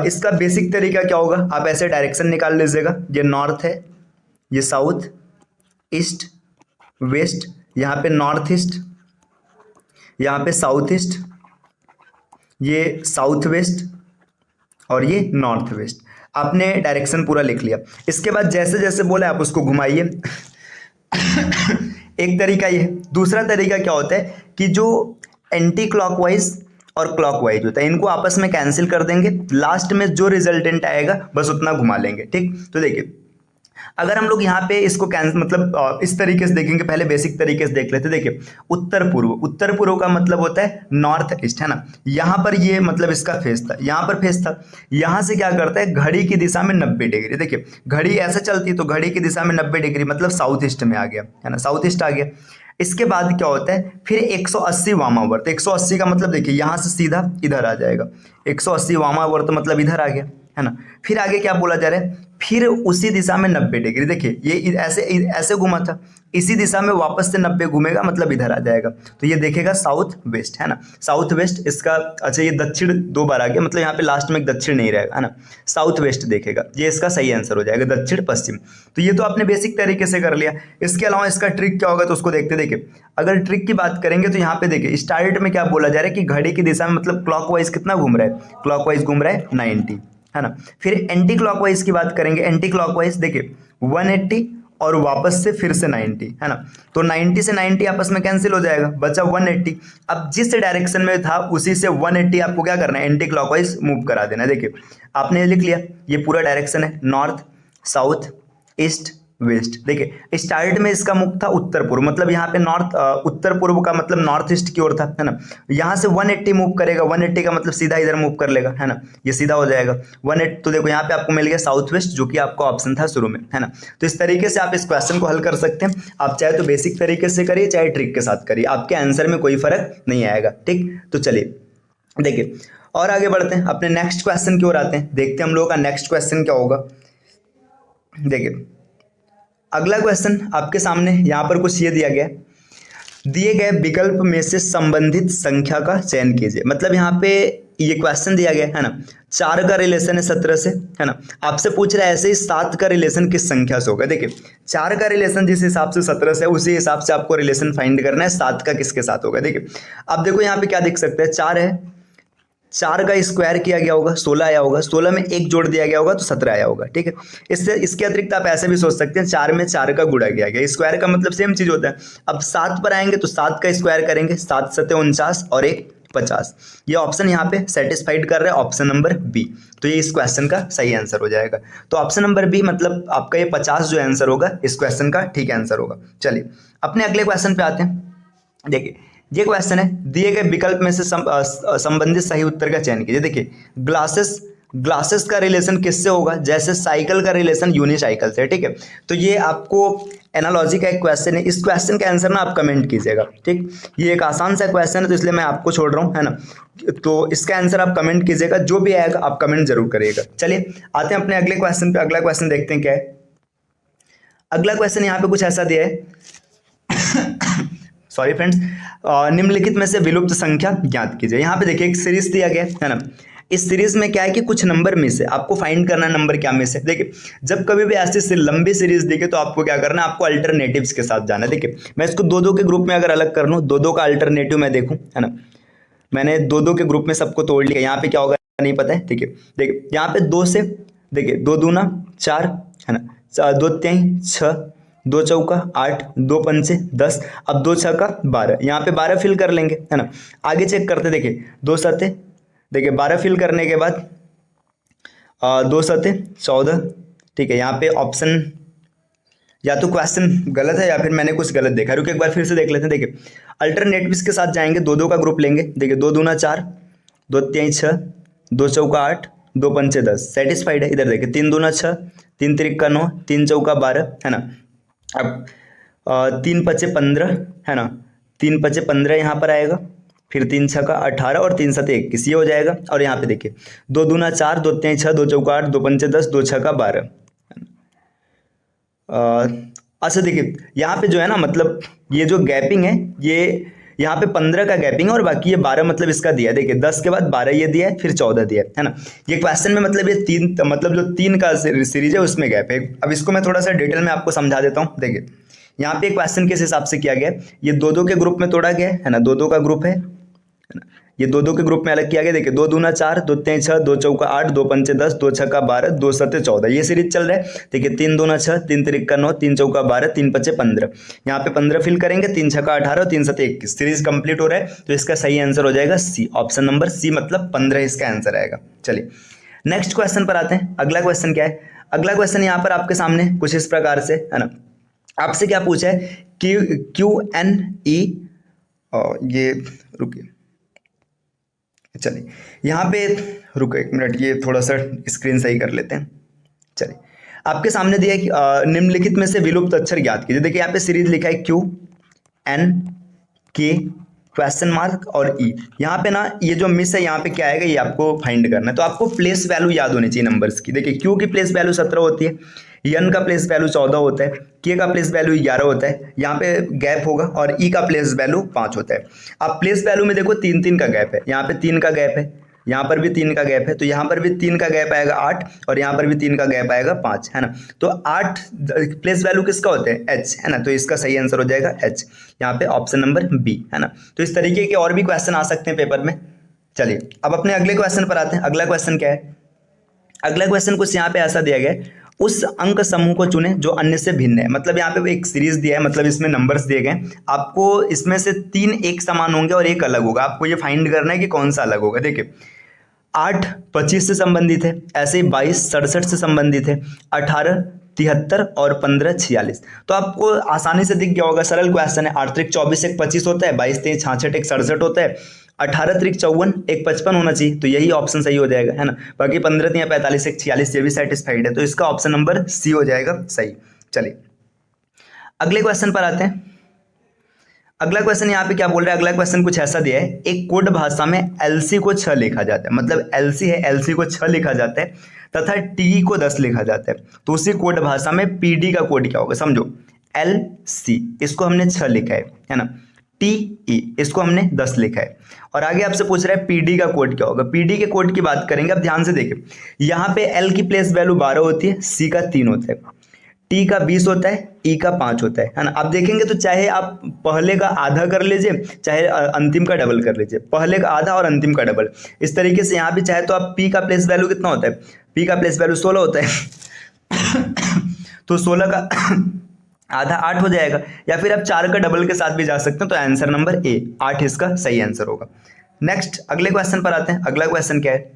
इसका बेसिक तरीका क्या होगा, आप ऐसे डायरेक्शन निकाल लीजिएगा। ये नॉर्थ है, ये साउथ, ईस्ट, वेस्ट, यहाँ पे नॉर्थ ईस्ट, यहाँ पे साउथ ईस्ट, ये साउथ वेस्ट और ये नॉर्थ वेस्ट। आपने डायरेक्शन पूरा लिख लिया। इसके बाद जैसे जैसे बोला आप उसको घुमाइए। एक तरीका ये है। दूसरा तरीका क्या होता है कि जो एंटी क्लॉकवाइज और क्लॉकवाइज होता है इनको आपस में कैंसिल कर देंगे, लास्ट में जो रिजल्टेंट आएगा बस उतना घुमा लेंगे। ठीक, तो देखिए अगर हम लोग यहाँ पे इसको कैंसिल मतलब इस तरीके से देखेंगे, पहले बेसिक तरीके से देख लेते। देखिए उत्तर पूर्व, उत्तर पूर्व का मतलब होता है नॉर्थ ईस्ट, है ना। यहाँ पर ये मतलब इसका फेस था, यहाँ पर फेस था, यहाँ से क्या करता है घड़ी की दिशा में 90 डिग्री। देखिए घड़ी ऐसे चलती तो घड़ी की दिशा में 90 डिग्री मतलब साउथ ईस्ट में आ गया, है ना, साउथ ईस्ट आ गया। इसके बाद क्या होता है फिर 180 वामावर्त। 180 का मतलब देखिए यहाँ से सीधा इधर आ जाएगा, 180 वामावर्त मतलब इधर आ गया, है ना। फिर आगे क्या बोला जा रहा है, फिर उसी दिशा में 90 डिग्री। देखिए ये ऐसे ऐसे घुमा था, इसी दिशा में वापस से 90 घूमेगा मतलब इधर आ जाएगा। तो ये देखेगा साउथ वेस्ट, है ना, साउथ वेस्ट इसका। अच्छा ये दक्षिण 2 बार आ गया, मतलब यहाँ पे लास्ट में एक दक्षिण नहीं रहेगा, है ना, साउथ वेस्ट देखेगा। ये इसका सही आंसर हो जाएगा, दक्षिण पश्चिम। तो ये तो आपने बेसिक तरीके से कर लिया। इसके अलावा इसका ट्रिक क्या होगा तो उसको देखते। देखिए अगर ट्रिक की बात करेंगे तो यहाँ पे देखिए स्टार्ट में क्या बोला जा रहा है कि घड़ी की दिशा में मतलब क्लॉकवाइज कितना घूम रहा है, क्लॉकवाइज घूम रहा है 90, है ना। फिर एंटी क्लॉकवाइज की बात करेंगे, एंटी क्लॉकवाइज देखिए 180 और वापस से फिर से 90, है ना। तो 90 से 90 आपस में कैंसिल हो जाएगा, बचा 180। अब जिस डायरेक्शन में था उसी से 180 आपको क्या करना है, एंटी क्लॉकवाइज मूव करा देना। देखिए आपने लिख लिया, ये पूरा डायरेक्शन है, नॉर्थ, साउथ, ईस्ट, वेस्ट। देखिए स्टार्ट में इसका मुख था उत्तर पूर्व, मतलब यहाँ पे नॉर्थ, उत्तर पूर्व का मतलब नॉर्थ ईस्ट की ओर था, है ना। यहाँ से 180 मूव करेगा, 180 का मतलब सीधा इधर मूव कर लेगा, है ना, ये सीधा हो जाएगा 180। तो देखो यहाँ पे आपको मिल गया साउथ वेस्ट, जो कि आपका ऑप्शन था शुरू में, है ना। तो इस तरीके से आप इस क्वेश्चन को हल कर सकते हैं। आप चाहे तो बेसिक तरीके से करिए, चाहे ट्रिक के साथ करिए, आपके आंसर में कोई फर्क नहीं आएगा, ठीक। तो चलिए देखिए और आगे बढ़ते हैं, अपने नेक्स्ट क्वेश्चन की ओर आते हैं, देखते हैं हम लोगों का नेक्स्ट क्वेश्चन क्या होगा। देखिए अगला क्वेश्चन आपके सामने यहाँ पर कुछ ये दिया गया है, दिए गए विकल्प में से संबंधित संख्या का चयन कीजिए। मतलब यहाँ पे ये क्वेश्चन दिया गया है ना, 4 का रिलेशन है 17 से, है ना। आपसे पूछ रहा है ऐसे ही 7 का रिलेशन किस संख्या से होगा। देखिए 4 का रिलेशन जिस हिसाब से 17 से है, उसी हिसाब से आपको रिलेशन फाइंड करना है 7 का किसके साथ होगा। देखिए अब देखो यहाँ पे क्या दिख सकता है, 4 है, 4 का स्क्वायर किया गया होगा 16 आया होगा, 16 में 1 जोड़ दिया गया होगा तो 17 आया होगा, ठीक है। इससे इसके अतिरिक्त आप ऐसे भी सोच सकते हैं 4 में 4 का गुणा किया गया, स्क्वायर का मतलब सेम चीज होता है। अब 7 पर आएंगे तो 7 का स्क्वायर करेंगे, 7 7 49 और 1 50। ये ऑप्शन यहाँ पे सेटिस्फाइड कर रहा है, ऑप्शन नंबर बी। तो ये इस क्वेश्चन का सही आंसर हो जाएगा। तो ऑप्शन नंबर बी मतलब आपका ये 50 जो आंसर होगा इस क्वेश्चन का ठीक आंसर होगा। चलिए अपने अगले क्वेश्चन पे आते हैं। देखिए ये क्वेश्चन है, दिए गए विकल्प में से संबंधित सही उत्तर का चयन कीजिए। देखिए ग्लासेस का रिलेशन किससे होगा, जैसे साइकिल का रिलेशन यूनिसाइकिल से, ठीक है। तो ये आपको एनालॉजी का एक क्वेश्चन है, इस क्वेश्चन का आंसर ना आप कमेंट कीजिएगा, ठीक। ये एक आसान सा क्वेश्चन है तो इसलिए मैं आपको छोड़ रहा हूँ, है ना। तो इसका आंसर आप कमेंट कीजिएगा, जो भी आएगा आप कमेंट जरूर करिएगा। चलिए आते हैं अपने अगले क्वेश्चन पे। अगला क्वेश्चन देखते हैं क्या है। अगला क्वेश्चन यहाँ पे कुछ ऐसा दिया है सॉरी फ्रेंड्स, निम्नलिखित में से विलुप्त संख्या ज्ञात कीजिए। यहाँ पे देखिए एक सीरीज दिया गया है ना, इस सीरीज में क्या है कि कुछ नंबर मिस है, आपको फाइंड करना है नंबर क्या मिस है। देखिए जब कभी भी ऐसी लंबी सीरीज दिखे तो आपको क्या करना है, आपको अल्टरनेटिव्स के साथ जाना है। देखिए मैं इसको 2-2 के ग्रुप में अगर अलग कर लूँ, 2-2 का अल्टरनेटिव मैं देखूँ, है ना, मैंने 2-2 के ग्रुप में सबको तोड़ लिया। यहाँ पे क्या होगा नहीं पता है, ठीक है। देखिए यहाँ पे 2 से, देखिए 2 दूना 4, है ना, 2 3 6, 2 चौका 8, 2 पंचे 10, अब 2 छक्का 12, यहाँ पे 12 फिल कर लेंगे, है ना। आगे चेक करते, देखिए 2 सते, देखिए 12 फिल करने के बाद 2 सते 14, ठीक है। यहाँ पे ऑप्शन या तो क्वेश्चन गलत है या फिर मैंने कुछ गलत देखा, रुको एक बार फिर से देख लेते हैं। देखिए अल्टरनेटिव्स के साथ जाएंगे, 2-2 का ग्रुप लेंगे। देखिए 2 दूना 4, 2 3 6, 2 चौका 8, 2 पंचे 10, सेटिस्फाइड है। इधर देखिए 3 दूना 6, 3 तिरिक्का 9, 3 चौका 12, है ना। अब 3 पचे 15, है ना, 3 पचे 15 यहाँ पर आएगा, फिर 3 छक्का 18 और 3 सते 21, ये हो जाएगा। और यहाँ पे देखिए 2 दूना 4, 2 3 6, 2 चौका 8, 2 पंचे 10, 2 छक्का 12। अच्छा देखिए यहाँ पे जो है ना, मतलब ये जो गैपिंग है, ये यहाँ पे 15 का गैपिंग है और बाकी ये 12 मतलब इसका दिया है। देखिए 10 के बाद 12 ये दिया है, फिर 14 दिया है ना। ये क्वेश्चन में मतलब ये 3, मतलब जो 3 का सीरीज है उसमें गैप है। अब इसको मैं थोड़ा सा डिटेल में आपको समझा देता हूँ। देखिए यहाँ पे क्वेश्चन किस हिसाब से किया गया है, ये 2-2 के ग्रुप में तोड़ा गया है ना, 2-2 का ग्रुप है ना, ये 2-2 के ग्रुप में अलग किया गया। देखिए 2 दूना 4, 2 3 6, 2 चौका 8, 2 पंचे 10, 2 छक्का 12, 2 सते 14, ये सीरीज चल रहा है। देखिए 3 दूना 6, 3 तिरिक्का 9, 3 चौका 12, 3 पचे 15, यहाँ पे 15 फिल करेंगे, 3 छक्का 18 और 3 सते 21, सीरीज कंप्लीट हो रहा है। तो इसका सही आंसर हो जाएगा सी, ऑप्शन नंबर सी, मतलब 15 इसका आंसर आएगा। चलिए नेक्स्ट क्वेश्चन पर आते हैं। अगला क्वेश्चन क्या है, अगला क्वेश्चन यहाँ पर आपके सामने कुछ इस प्रकार से, है ना। आपसे क्या पूछा है, QNE, ये रुकिए, चलिए यहाँ पे रुको 1 मिनट, ये थोड़ा सा स्क्रीन सही कर लेते हैं। चलिए आपके सामने दिया है कि निम्नलिखित में से विलुप्त अक्षर ज्ञात कीजिए। देखिए यहाँ पे सीरीज लिखा है QNK क्वेश्चन मार्क और ई। यहाँ पे ना ये जो मिस है यहाँ पे क्या आएगा, ये आपको फाइंड करना है। तो आपको प्लेस वैल्यू याद होनी चाहिए नंबर्स की। देखिए क्यू की प्लेस वैल्यू 17 होती है, एन का प्लेस वैल्यू 14 होता है, के का प्लेस वैल्यू 11 होता है, यहाँ पे गैप होगा, और ई का प्लेस वैल्यू 5 होता है। अब प्लेस वैल्यू में देखो 3-3 का गैप है, यहाँ पे 3 का गैप है, यहाँ पर भी 3 का गैप है, तो यहाँ पर भी 3 का गैप आएगा 8, और यहाँ पर भी 3 का गैप आएगा 5, है ना। तो 8 प्लेस वैल्यू किसका होता है, एच, है ना। तो इसका सही आंसर हो जाएगा एच, यहाँ पे ऑप्शन नंबर बी, है ना। तो इस तरीके के और भी क्वेश्चन आ सकते हैं पेपर में। चलिए अब अपने अगले क्वेश्चन पर आते हैं। अगला क्वेश्चन क्या है, अगला क्वेश्चन कुछ यहाँ पे ऐसा दिया गया है, उस अंक समूह को चुने जो अन्य से भिन्न है। मतलब यहाँ पे एक सीरीज दिया है, मतलब इसमें नंबर्स दिए गए, आपको इसमें से 3 एक समान होंगे और एक अलग होगा। आपको ये फाइंड करना है कि कौन सा अलग होगा। देखिए 8 25 से संबंधित है, ऐसे ही 22 67 से संबंधित है, 18 73 और 15 46। तो आपको आसानी से दिख गया होगा, सरल क्वेश्चन है। 8 त्रिक 24 एक 25 होता है, 22 23 66 एक 67 होता है, 18 त्रिक 54 एक 55 होना चाहिए, तो यही ऑप्शन सही हो जाएगा, है ना। बाकी 15 3 45 एक 46 ये भी सेटिस्फाइड है, तो इसका ऑप्शन नंबर सी हो जाएगा सही। चलिए अगले क्वेश्चन पर आते हैं। अगला क्वेश्चन यहाँ पे क्या बोल रहा है, अगला क्वेश्चन कुछ ऐसा दिया है, एक कोड भाषा में एलसी को 6 लिखा जाता है, मतलब एलसी है, एलसी को 6 लिखा जाता है तथा टी को 10 लिखा जाता है, तो उसी कोड भाषा में पीडी का कोड क्या होगा। समझो, एल सी इसको हमने 6 लिखा है ना, टी ई इसको हमने 10 लिखा है, और आगे आपसे पूछ रहा है पीडी का कोड क्या होगा। पीडी के कोड की बात करेंगे, अब ध्यान से देखिए, यहाँ पे एल की प्लेस वैल्यू 12 होती है, सी का 3 होता है, टी का 20 होता है, ई का 5 होता है ना। आप देखेंगे तो चाहे आप पहले का आधा कर लीजिए, चाहे अंतिम का डबल कर लीजिए, पहले का आधा और अंतिम का डबल, इस तरीके से यहाँ भी चाहे तो आप पी का प्लेस वैल्यू कितना होता है, पी का प्लेस वैल्यू 16 होता है तो 16 का आधा 8 हो जाएगा, या फिर आप 4 का डबल के साथ भी जा सकते हैं, तो आंसर नंबर ए 8 इसका सही आंसर होगा। नेक्स्ट अगले क्वेश्चन पर आते हैं। अगला क्वेश्चन क्या है,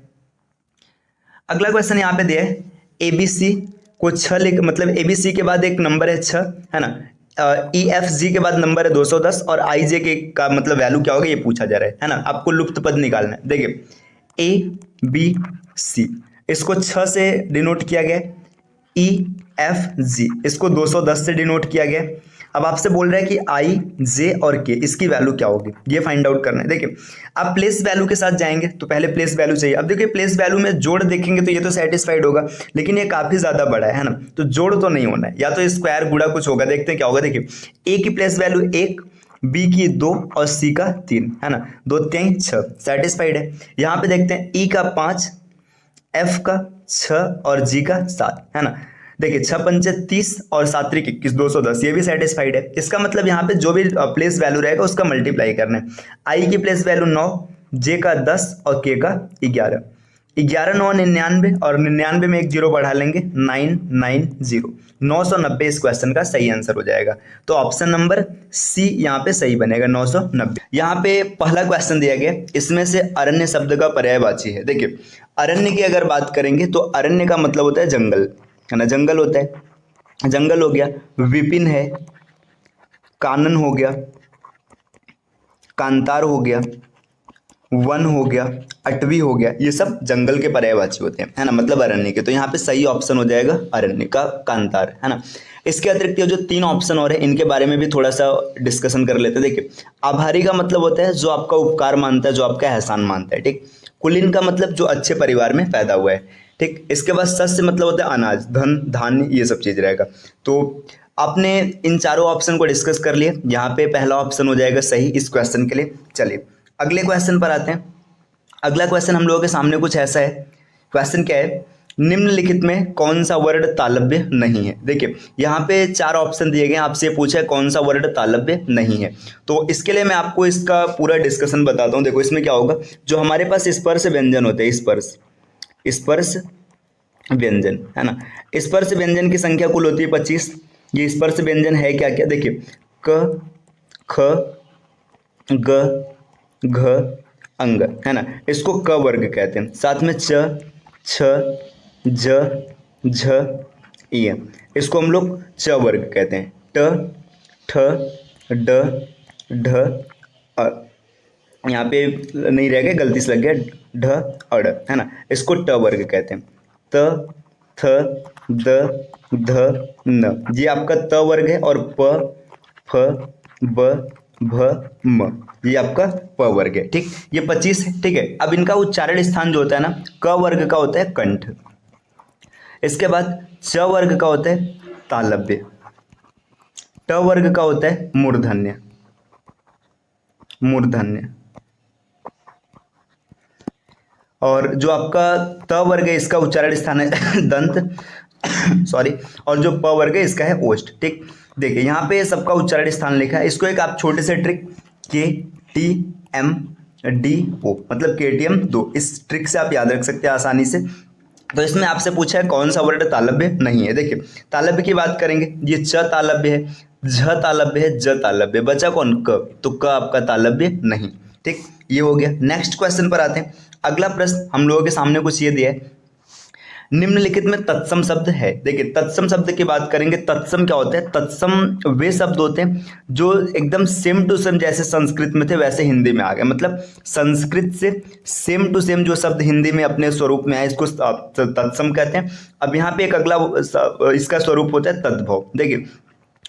अगला क्वेश्चन यहाँ पे दिया है, एबीसी को 6 लिख, मतलब एबीसी के बाद एक नंबर है 6, है ना, ई एफ जी के बाद नंबर है 210 और आई जे के का मतलब वैल्यू क्या होगा ये पूछा जा रहा है ना। आपको लुप्त पद निकालना है। देखिए ए बी सी इसको 6 से डिनोट किया गया, ई एफ जी इसको 210 से डिनोट किया गया। अब आपसे बोल रहा है कि आई जे और के इसकी वैल्यू क्या होगी, ये फाइंड आउट करना है। देखिए आप प्लेस वैल्यू के साथ जाएंगे तो पहले प्लेस वैल्यू चाहिए। अब देखिए प्लेस वैल्यू में जोड़ देखेंगे तो ये तो सेटिस्फाइड होगा, लेकिन ये काफी ज्यादा बड़ा है ना, तो जोड़ तो नहीं होना है, या तो स्क्वायर गुणा कुछ होगा। देखते हैं क्या होगा। देखिए ए की प्लेस वैल्यू 1, बी की 2 और सी का 3, है ना, 2 3 6 सेटिस्फाइड है। यहाँ पे देखते हैं ई का 5, एफ का 6 और जी का 7, है ना। देखिए 6 पंचे 30 और 7 त्रिक 21 210, ये भी सेटिस्फाइड है। इसका मतलब यहाँ पे जो भी प्लेस वैल्यू रहेगा उसका मल्टीप्लाई करना है। आई की प्लेस वैल्यू 9, जे का 10 और के का 11, 11 9 99 और 99 में एक जीरो बढ़ा लेंगे 990, 990 इस क्वेश्चन का सही आंसर हो जाएगा। तो ऑप्शन नंबर सी यहाँ पे सही बनेगा 990। यहाँ पे पहला क्वेश्चन दिया गया, इसमें से अरण्य शब्द का पर्यायवाची है। देखिए अरण्य की अगर बात करेंगे तो अरण्य का मतलब होता है जंगल, है ना, जंगल होता है। जंगल हो गया, विपिन है, कानन हो गया, कांतार हो गया, वन हो गया, अटवी हो गया, ये सब जंगल के पर्यायवाची होते हैं, है ना, मतलब अरण्य के। तो यहाँ पे सही ऑप्शन हो जाएगा अरण्य का कांतार, है ना। इसके अतिरिक्त ये जो 3 ऑप्शन और है इनके बारे में भी थोड़ा सा डिस्कशन कर लेते हैं। देखिए आभारी का मतलब होता है जो आपका उपकार मानता है, जो आपका एहसान मानता है, ठीक। कुलीन का मतलब जो अच्छे परिवार में पैदा हुआ है, ठीक। इसके बाद सस्य मतलब होता है अनाज, धन, धान्य, ये सब चीज रहेगा। तो आपने इन चारों ऑप्शन को डिस्कस कर लिया, यहाँ पे पहला ऑप्शन हो जाएगा सही इस क्वेश्चन के लिए। चलिए अगले क्वेश्चन पर आते हैं। अगला क्वेश्चन हम लोगों के सामने कुछ ऐसा है। क्वेश्चन क्या है, निम्नलिखित में कौन सा वर्ड तालव्य नहीं है। देखिए यहाँ पे 4 ऑप्शन दिए गए हैं, आपसे पूछा है कौन सा वर्ड तालव्य नहीं है। तो इसके लिए मैं आपको इसका पूरा डिस्कशन बताता हूँ। देखो इसमें क्या होगा, जो हमारे पास स्पर्श व्यंजन होते हैं, स्पर्श व्यंजन, है ना, स्पर्श व्यंजन की संख्या कुल होती है 25। ये स्पर्श व्यंजन है क्या क्या, देखिए क, ख, ग, घ, अंग, है ना, इसको क वर्ग कहते हैं। साथ में च, छ, ज, झ, य, इसको हम लोग च वर्ग कहते हैं। ट, ठ, ड, ढ, अ, यहाँ पे नहीं रह गया, गलती से लग गया, ढ, अड़, है ना, इसको ट वर्ग कहते हैं। त, थ, द, ध, न, ये आपका त वर्ग है। और प, फ, ब, भ, म, ये आपका प वर्ग है, ठीक। ये 25 है, ठीक है। अब इनका उच्चारण स्थान जो होता है ना, क वर्ग का होता है कंठ, इसके बाद च वर्ग का होता है तालव्य, ट वर्ग का होता है मूर्धन्य, और जो आपका त वर्ग है इसका उच्चारण स्थान है दंत सॉरी, और जो प वर्ग है इसका है ओष्ठ, ठीक। देखिए यहाँ पे सबका उच्चारण स्थान लिखा है। इसको एक आप छोटे से ट्रिक KTM DO मतलब KTM 2, इस ट्रिक से आप याद रख सकते हैं आसानी से। तो इसमें आपसे पूछा है कौन सा वर्ड तालव्य नहीं है। देखिए तालव्य की बात करेंगे, ये च तालव्य है, झ तालव्य है, ज तालव्य, बचा कौन, क, तो क आपका तालव्य नहीं, ठीक। ये हो गया। नेक्स्ट क्वेश्चन पर आते हैं। अगला प्रश्न हम लोगों के सामने कुछ ये दिया है, निम्नलिखित में तत्सम शब्द है। देखिए तत्सम शब्द की बात करेंगे, तत्सम क्या होता है? तत्सम वे शब्द होते हैं जो एकदम सेम टू सेम जैसे संस्कृत में थे वैसे हिंदी में आ गए, मतलब संस्कृत से सेम टू सेम जो शब्द हिंदी में अपने स्वरूप में आए इसको तत्सम कहते हैं। अब यहाँ पे एक अगला इसका स्वरूप होता है तद्भव। देखिए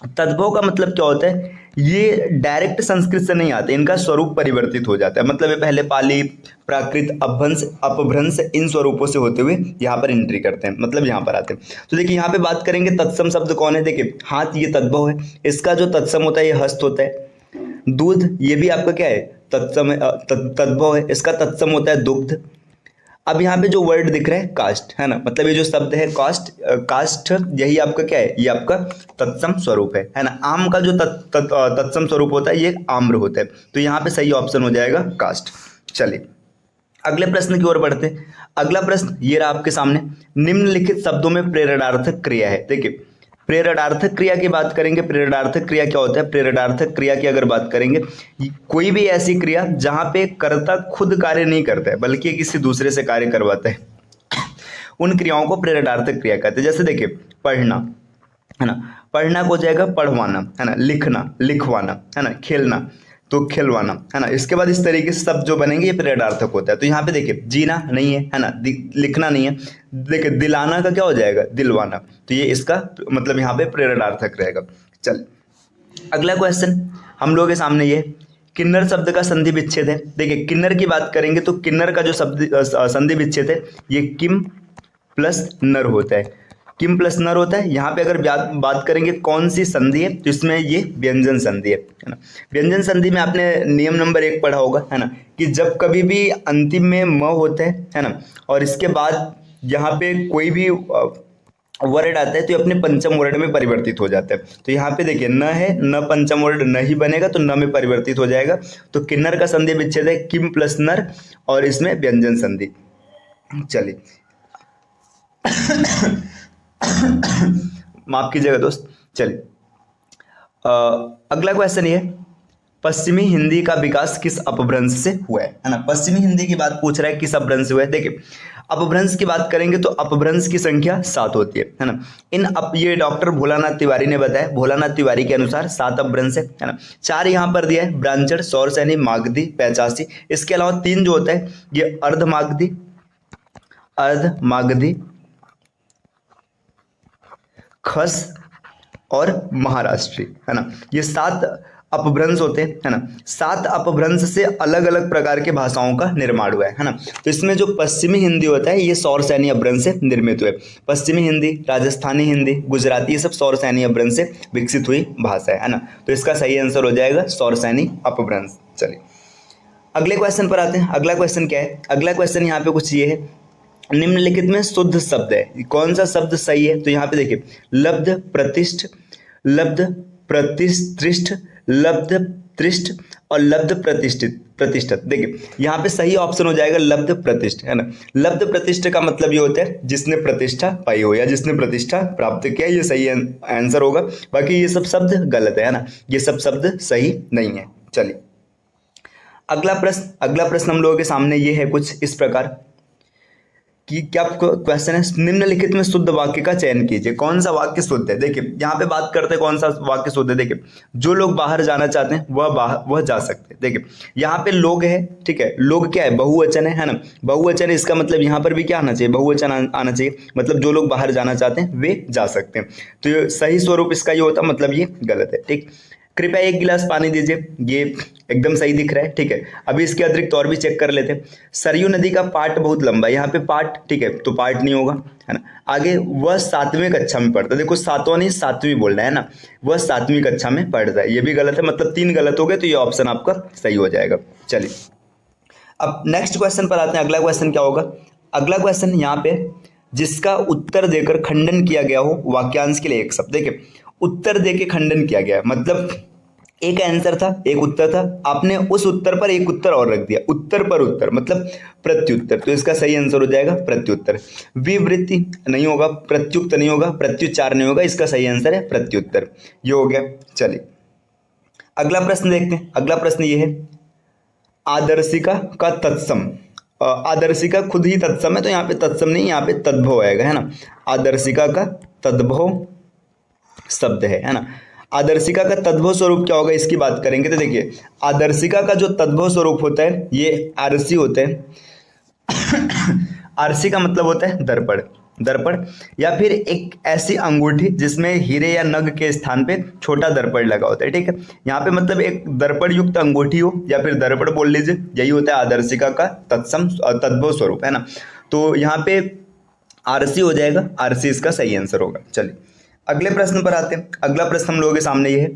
तद्भव का मतलब क्या होता है? ये डायरेक्ट संस्कृत से नहीं आते, इनका स्वरूप परिवर्तित हो जाता है, मतलब ये पहले पाली, प्राकृत, अपभ्रंश, अपभ्रंश इन स्वरूपों से होते हुए यहाँ पर एंट्री करते हैं, मतलब यहाँ पर आते हैं। तो देखिए यहाँ पे बात करेंगे तत्सम शब्द कौन है। देखिए हाथ ये तद्भव है, इसका जो तत्सम होता है ये हस्त होता है। दूध ये भी आपका क्या है? तत्सम है, तद्भव है, इसका तत्सम होता है दुग्ध। अब यहाँ पे जो वर्ड दिख रहा है कास्ट, है ना, मतलब ये जो शब्द है कास्ट, कास्ट यही आपका क्या है? ये आपका तत्सम स्वरूप है ना। आम का जो तत्सम स्वरूप होता है ये आम्र होता है, तो यहाँ पे सही ऑप्शन हो जाएगा कास्ट। चलिए अगले प्रश्न की ओर बढ़ते हैं। अगला प्रश्न ये रहा आपके सामने, निम्नलिखित शब्दों में प्रेरणार्थक क्रिया है। देखिए प्रेरणार्थक क्रिया की बात करेंगे, प्रेरणार्थक क्रिया क्या होता है? प्रेरणार्थक क्रिया की अगर बात करेंगे, कोई भी ऐसी क्रिया जहां पे कर्ता खुद कार्य नहीं करता है बल्कि किसी दूसरे से कार्य करवाता है, उन क्रियाओं को प्रेरणार्थक क्रिया कहते हैं। जैसे देखिए पढ़ना, है ना, पढ़ना को हो जाएगा पढ़वाना, है ना, लिखना लिखवाना, है ना, खेलना तो खिलवाना, है ना। इसके बाद इस तरीके से शब्द जो बनेंगे ये प्रेरणार्थक होता है। तो यहाँ पे देखिए जीना नहीं है ना, लिखना नहीं है। देखिए दिलाना का क्या हो जाएगा? दिलवाना, तो ये इसका मतलब यहाँ पे प्रेरणार्थक रहेगा। चल अगला क्वेश्चन हम लोगों के सामने ये किन्नर शब्द का संधि विच्छेद है। देखिए किन्नर की बात करेंगे तो किन्नर का जो शब्द संधि विच्छेद है ये किम प्लस नर होता है। किम प्लस नर होता है। यहाँ पे अगर बात करेंगे कौन सी संधि है तो इसमें ये व्यंजन संधि है ना। व्यंजन संधि में आपने नियम नंबर 1 पढ़ा होगा, है ना, कि जब कभी भी अंतिम में म होता है ना, और इसके बाद यहाँ पे कोई भी वर्ड आता है तो ये अपने पंचम वर्ड में परिवर्तित हो जाता है। तो यहाँ पे देखिए न है, न पंचम वर्ड न ही बनेगा तो न में परिवर्तित हो जाएगा। तो किन्नर का संधि विच्छेद है किम प्लस नर और इसमें व्यंजन संधि। चलिए माफ कीजिएगा दोस्त। चलिए अगला क्वेश्चन ये पश्चिमी हिंदी का विकास किस अपभ्रंश से हुआ है ना। पश्चिमी हिंदी की बात पूछ रहा है किस अपभ्रंश से हुआ है। देखिए अपभ्रंश की बात करेंगे तो अपभ्रंश की संख्या 7 होती है ना। ये डॉक्टर भोलानाथ तिवारी ने बताया, भोलानाथ तिवारी के अनुसार 7 अपभ्रंश है ना। 4 यहाँ पर दिया है, ब्रांचड़, सौरसैनी, मागधी, पैचासी। इसके अलावा 3 जो होता है ये अर्धमागधी, खस और महाराष्ट्री, है ना। ये 7 अपभ्रंश होते हैं, है ना। 7 अपभ्रंश से अलग अलग प्रकार के भाषाओं का निर्माण हुआ है ना। तो इसमें जो पश्चिमी हिंदी होता है ये सौरसैनी अपभ्रंश से निर्मित हुए। पश्चिमी हिंदी, राजस्थानी हिंदी, गुजराती, ये सब सौरसैनी अपभ्रंश से विकसित हुई भाषा है ना। तो इसका सही आंसर हो जाएगा सौरसैनी अपभ्रंश। चलिए अगले क्वेश्चन पर आते हैं। अगला क्वेश्चन क्या है? अगला क्वेश्चन यहाँ पे कुछ ये है, निम्नलिखित में शुद्ध शब्द है, कौन सा शब्द सही है? तो यहाँ पे देखिए लब्ध प्रतिष्ठ, लब्ध प्रतिष्ठित, लब्ध त्रिष्ठ और लब्ध प्रतिष्ठित। देखिए यहाँ पे सही ऑप्शन हो जाएगा लब्ध प्रतिष्ठ, है ना। लब्ध प्रतिष्ठ का मतलब ये होता है जिसने प्रतिष्ठा पाई हो या जिसने प्रतिष्ठा प्राप्त किया, ये सही आंसर होगा। बाकी ये सब शब्द गलत है ना, ये सब शब्द सही नहीं है। चलिए अगला प्रश्न हम लोगों के सामने ये है कुछ इस प्रकार कि क्या क्वेश्चन है, निम्नलिखित में शुद्ध वाक्य का चयन कीजिए, कौन सा वाक्य शुद्ध है। देखिए यहाँ पे बात करते हैं कौन सा वाक्य शुद्ध है। देखिए जो लोग बाहर जाना चाहते हैं वह जा सकते हैं। देखिए यहाँ पे लोग है, ठीक है, लोग क्या है? बहुवचन है ना। बहुवचन है, इसका मतलब यहाँ पर भी क्या आना चाहिए? बहुवचन आना चाहिए, मतलब जो लोग बाहर जाना चाहते हैं वे जा सकते हैं। तो ये सही स्वरूप इसका ये होता, मतलब ये गलत है। ठीक, कृपया 1 गिलास पानी दीजिए, ये एकदम सही दिख रहा है। ठीक है, अभी इसके अतिरिक्त और भी चेक कर लेते हैं। सरयू नदी का पाट बहुत लंबा है, यहाँ पे पाट, ठीक है, तो पाट नहीं होगा, है ना। आगे वह 7वीं कक्षा में पढ़ता है, देखो 7वां नहीं 7वीं बोलना है ना, वह 7वीं कक्षा में पढ़ता है, ये भी गलत है, मतलब 3 गलत हो गए, तो ये ऑप्शन आपका सही हो जाएगा। चलिए अब नेक्स्ट क्वेश्चन पर आते हैं। अगला क्वेश्चन क्या होगा? अगला क्वेश्चन यहाँ पे जिसका उत्तर देकर खंडन किया गया हो वाक्यांश के लिए एक शब्द। देखिए उत्तर दे के खंडन किया गया, मतलब एक आंसर था, एक उत्तर था, आपने उस उत्तर पर एक उत्तर और रख दिया, उत्तर पर उत्तर मतलब प्रत्युत्तर। तो इसका सही आंसर हो जाएगा प्रत्युत्तर। विवृत्ति नहीं होगा, प्रत्युक्त नहीं होगा, प्रत्युच्चार नहीं होगा, इसका सही आंसर है प्रत्युत्तर। ये हो गया। चलिए अगला प्रश्न देखते हैं। अगला प्रश्न ये है आदर्शिका का तत्सम, आदर्शिका खुद ही तत्सम है, तो यहाँ पे तत्सम नहीं, यहाँ पे तद्भव आएगा, है ना। आदर्शिका का तद्भव शब्द है ना। आदर्शिका का तद्भव स्वरूप क्या होगा, इसकी बात करेंगे तो देखिए, आदर्शिका का जो तद्भव स्वरूप होता है ये आरसी होते हैं। आरसी का मतलब होता है दर्पण, दर्पण या फिर एक ऐसी अंगूठी जिसमें हीरे या नग के स्थान पे छोटा दर्पण लगा होता है, ठीक है। यहाँ पे मतलब एक दर्पण युक्त अंगूठी हो या फिर दर्पण बोल लीजिए, यही होता है आदर्शिका का तद्भव स्वरूप, है ना। तो यहाँ पे आरसी हो जाएगा, आरसी इसका सही आंसर होगा। चलिए अगले प्रश्न पर आते हैं। अगला प्रश्न हम लोगों के सामने ये है,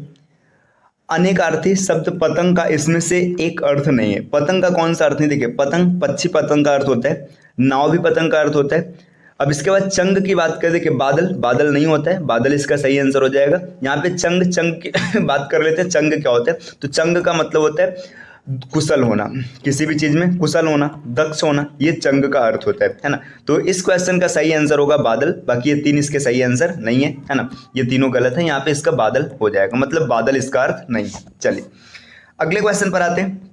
अनेकार्थी शब्द पतंग का इसमें से एक अर्थ नहीं है। पतंग का कौन सा अर्थ नहीं, देखिए पतंग पक्षी पतंग का अर्थ होता है, नाव भी पतंग का अर्थ होता है। अब इसके बाद चंग की बात करें, देखिए बादल, बादल नहीं होता है, बादल इसका सही आंसर हो जाएगा। यहाँ पे चंग, चंग की बात कर लेते हैं, चंग क्या होता है, तो चंग का मतलब होता है कुशल होना, किसी भी चीज में कुशल होना, दक्ष होना, ये चंग का अर्थ होता है ना। तो इस क्वेश्चन का सही आंसर होगा बादल, बाकी ये तीन इसके सही आंसर नहीं है ना, ये तीनों गलत है। यहाँ पे इसका बादल हो जाएगा, मतलब बादल इसका अर्थ नहीं है। चलिए अगले क्वेश्चन पर आते हैं।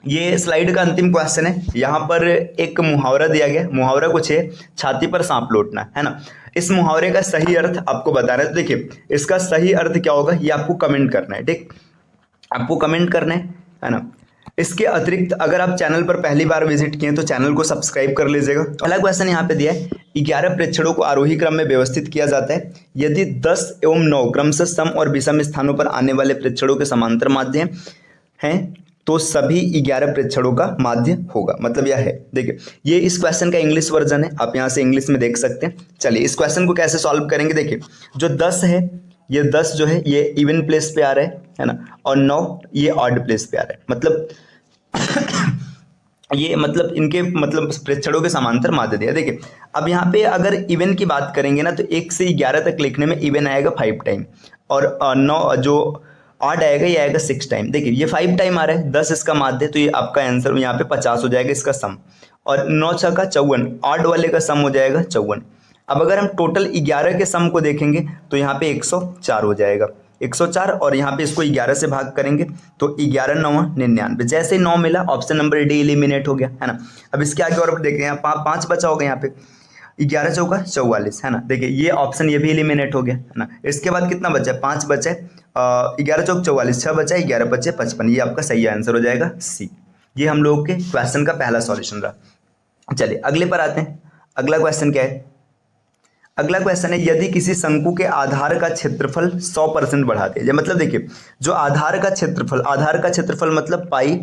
ये स्लाइड का अंतिम क्वेश्चन है। यहाँ पर एक मुहावरा दिया गया, मुहावरा कुछ है, छाती पर सांप लौटना, है ना। इस मुहावरे का सही अर्थ आपको बता रहे हैं, तो देखिए इसका सही अर्थ क्या होगा ये आपको कमेंट करना है, ठीक, आपको कमेंट करना है ना। इसके अतिरिक्त अगर आप चैनल पर पहली बार विजिट किए तो चैनल को सब्सक्राइब कर लीजिएगा। अगला क्वेश्चन यहाँ पे दिया है, 11 प्रेक्षणों को आरोही क्रम में व्यवस्थित किया जाता है। यदि 10 एवं 9 क्रमशः सम और विषम स्थानों पर आने वाले प्रेक्षणों के समांतर माध्य हैं तो सभी 11 प्रेक्षणों का माध्य होगा, मतलब यह है। देखिए ये इस क्वेश्चन का इंग्लिश वर्जन है, आप यहाँ से इंग्लिश में देख सकते हैं। चलिए इस क्वेश्चन को कैसे सॉल्व करेंगे, देखिए जो 10 है, ये 10 जो है ये इवन प्लेस पे आ रहा है ना, और 9 ये ऑड प्लेस पे आ रहा है, मतलब ये मतलब इनके मतलब प्रेक्षणों के समांतर माध्य दिया। देखिए अब यहाँ पे अगर इवन की बात करेंगे ना तो 1 से 11 तक लिखने में इवन आएगा 5 टाइम, और 9 जो ऑड आएगा ये आएगा 6 टाइम। देखिए ये 5 टाइम आ रहा है, 10 इसका माध्य, तो ये आपका आंसर यहाँ पे 50 हो जाएगा इसका सम, और 9 6 का 54, ऑड वाले का सम हो जाएगा 54। अब अगर हम टोटल 11 के सम को देखेंगे तो यहाँ पे 104 हो जाएगा, 104, और यहाँ पे इसको 11 से भाग करेंगे तो 11 9 99। जैसे ही 9 मिला ऑप्शन नंबर डी एलिमिनेट हो गया, है ना। अब इसके आगे और देखें, यहाँ 5 बचा होगा, यहाँ पे 11 चौका 44, है ना। देखिए ये ऑप्शन ये भी एलिमिनेट हो गया, है ना। इसके बाद कितना बचा, 5 बचे, 11 चौक 44, 6 बचा, 11 बचे 55, ये आपका सही आंसर हो जाएगा सी। ये हम लोगों के क्वेश्चन का पहला सॉल्यूशन रहा। चलिए अगले पर आते हैं। अगला क्वेश्चन क्या है, अगला क्वेश्चन है, यदि किसी शंकु के आधार का क्षेत्रफल 100% बढ़ा दिया जाए, मतलब देखिए जो आधार का क्षेत्रफल मतलब पाई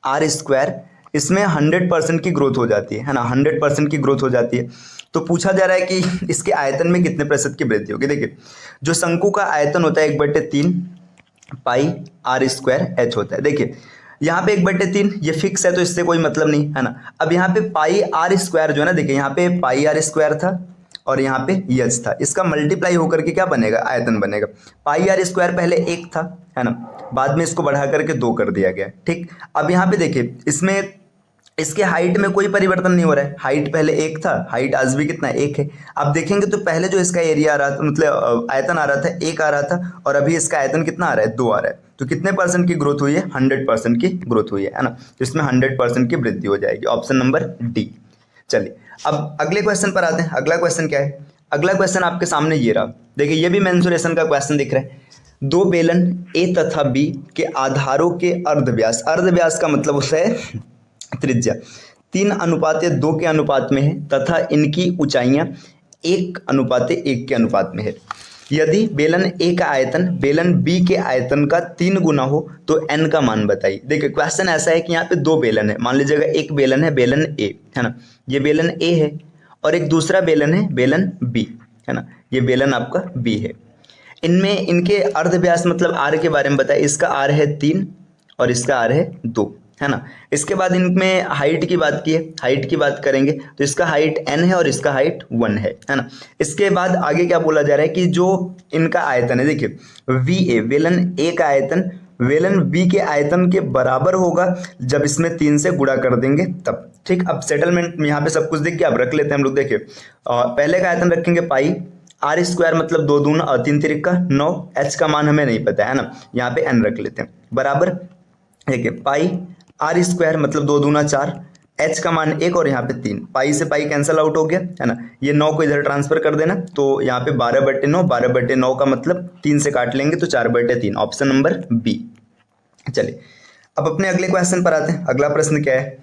आर स्क्वायर, इसमें 100% की ग्रोथ हो जाती है ना, 100% की ग्रोथ हो जाती है। तो पूछा जा रहा है कि इसके आयतन में कितने प्रतिशत की वृद्धि होगी। देखिए जो शंकु का आयतन होता है 1/3 पाई आर स्क्वायर एच होता है। देखिए यहाँ पे 1/3 ये फिक्स है तो इससे कोई मतलब नहीं, है ना। अब यहाँ पे पाई आर स्क्वायर जो है ना, देखिए यहाँ पे पाई आर स्क्वायर था और यहाँ पे एच था, इसका मल्टीप्लाई होकर के क्या बनेगा, आयतन बनेगा। पाई आर स्क्वायर पहले 1 था, है ना, बाद में इसको बढ़ा करके 2 कर दिया गया, ठीक। अब यहाँ पे देखिए इसमें इसके हाइट में कोई परिवर्तन नहीं हो रहा है, हाइट पहले 1 था, हाइट आज भी कितना 1 है। आप देखेंगे तो पहले जो इसका एरिया आ रहा था, मतलब आयतन आ रहा था 1 आ रहा था, और अभी इसका आयतन कितना आ रहा है 2 आ रहा है। तो कितने % की ग्रोथ हुई है, 100% की ग्रोथ हुई है ना। तो इसमें 100% की वृद्धि हो जाएगी, ऑप्शन नंबर डी। चलिए अब अगले क्वेश्चन पर आते हैं। अगला क्वेश्चन क्या है, अगला क्वेश्चन आपके सामने ये रहा। देखिए ये भी मेंसुरेशन का क्वेश्चन दिख रहा है। 2 बेलन ए तथा बी के आधारों के अर्धव्यास, अर्धव्यास का मतलब होता है त्रिज्या, 3:2 के अनुपात में है तथा इनकी ऊंचाइयां 1:1 के अनुपात में है। यदि बेलन ए का आयतन बेलन बी के आयतन का 3 गुना हो तो एन का मान बताइए। देखिए क्वेश्चन ऐसा है कि यहाँ पे 2 बेलन है, मान लीजिएगा एक बेलन है बेलन ए, है ना, ये बेलन ए है, और एक दूसरा बेलन है बेलन बी, है ना, ये बेलन आपका बी है। इनमें इनके अर्धव्यास मतलब आर के बारे में बताइए। इसका आर है 3 और इसका आर है 2, है ना। इसके बाद इनमें हाइट की बात की है, हाइट की बात करेंगे तो इसका हाइट n है और इसका हाइट 1 है ना। इसके बाद आगे क्या बोला जा रहा है कि जो इनका आयतन है, देखिए VA वेलन A का आयतन वेलन B के आयतन के बराबर होगा जब इसमें 3 से गुणा कर देंगे तब, ठीक। अब सेटलमेंट यहाँ पे सब कुछ देख के अब रख लेते हैं हम लोग। देखिए पहले का आयतन रखेंगे पाई आर स्क्वायर मतलब 2 दूना 3 तिरिका 9, एच का मान हमें नहीं पता है ना, यहाँ पे n रख लेते हैं, बराबर देखिए पाई आर स्क्वायर मतलब 2 दूना 4, h का मान 1 और यहाँ पे 3, पाई से पाई कैंसिल आउट हो गया है ना। ये 9 को इधर ट्रांसफर कर देना, तो यहाँ पे 12/9, 12/9 का मतलब 3 से काट लेंगे तो 4/3, ऑप्शन नंबर बी। चलिए अब अपने अगले क्वेश्चन पर आते हैं। अगला प्रश्न क्या है,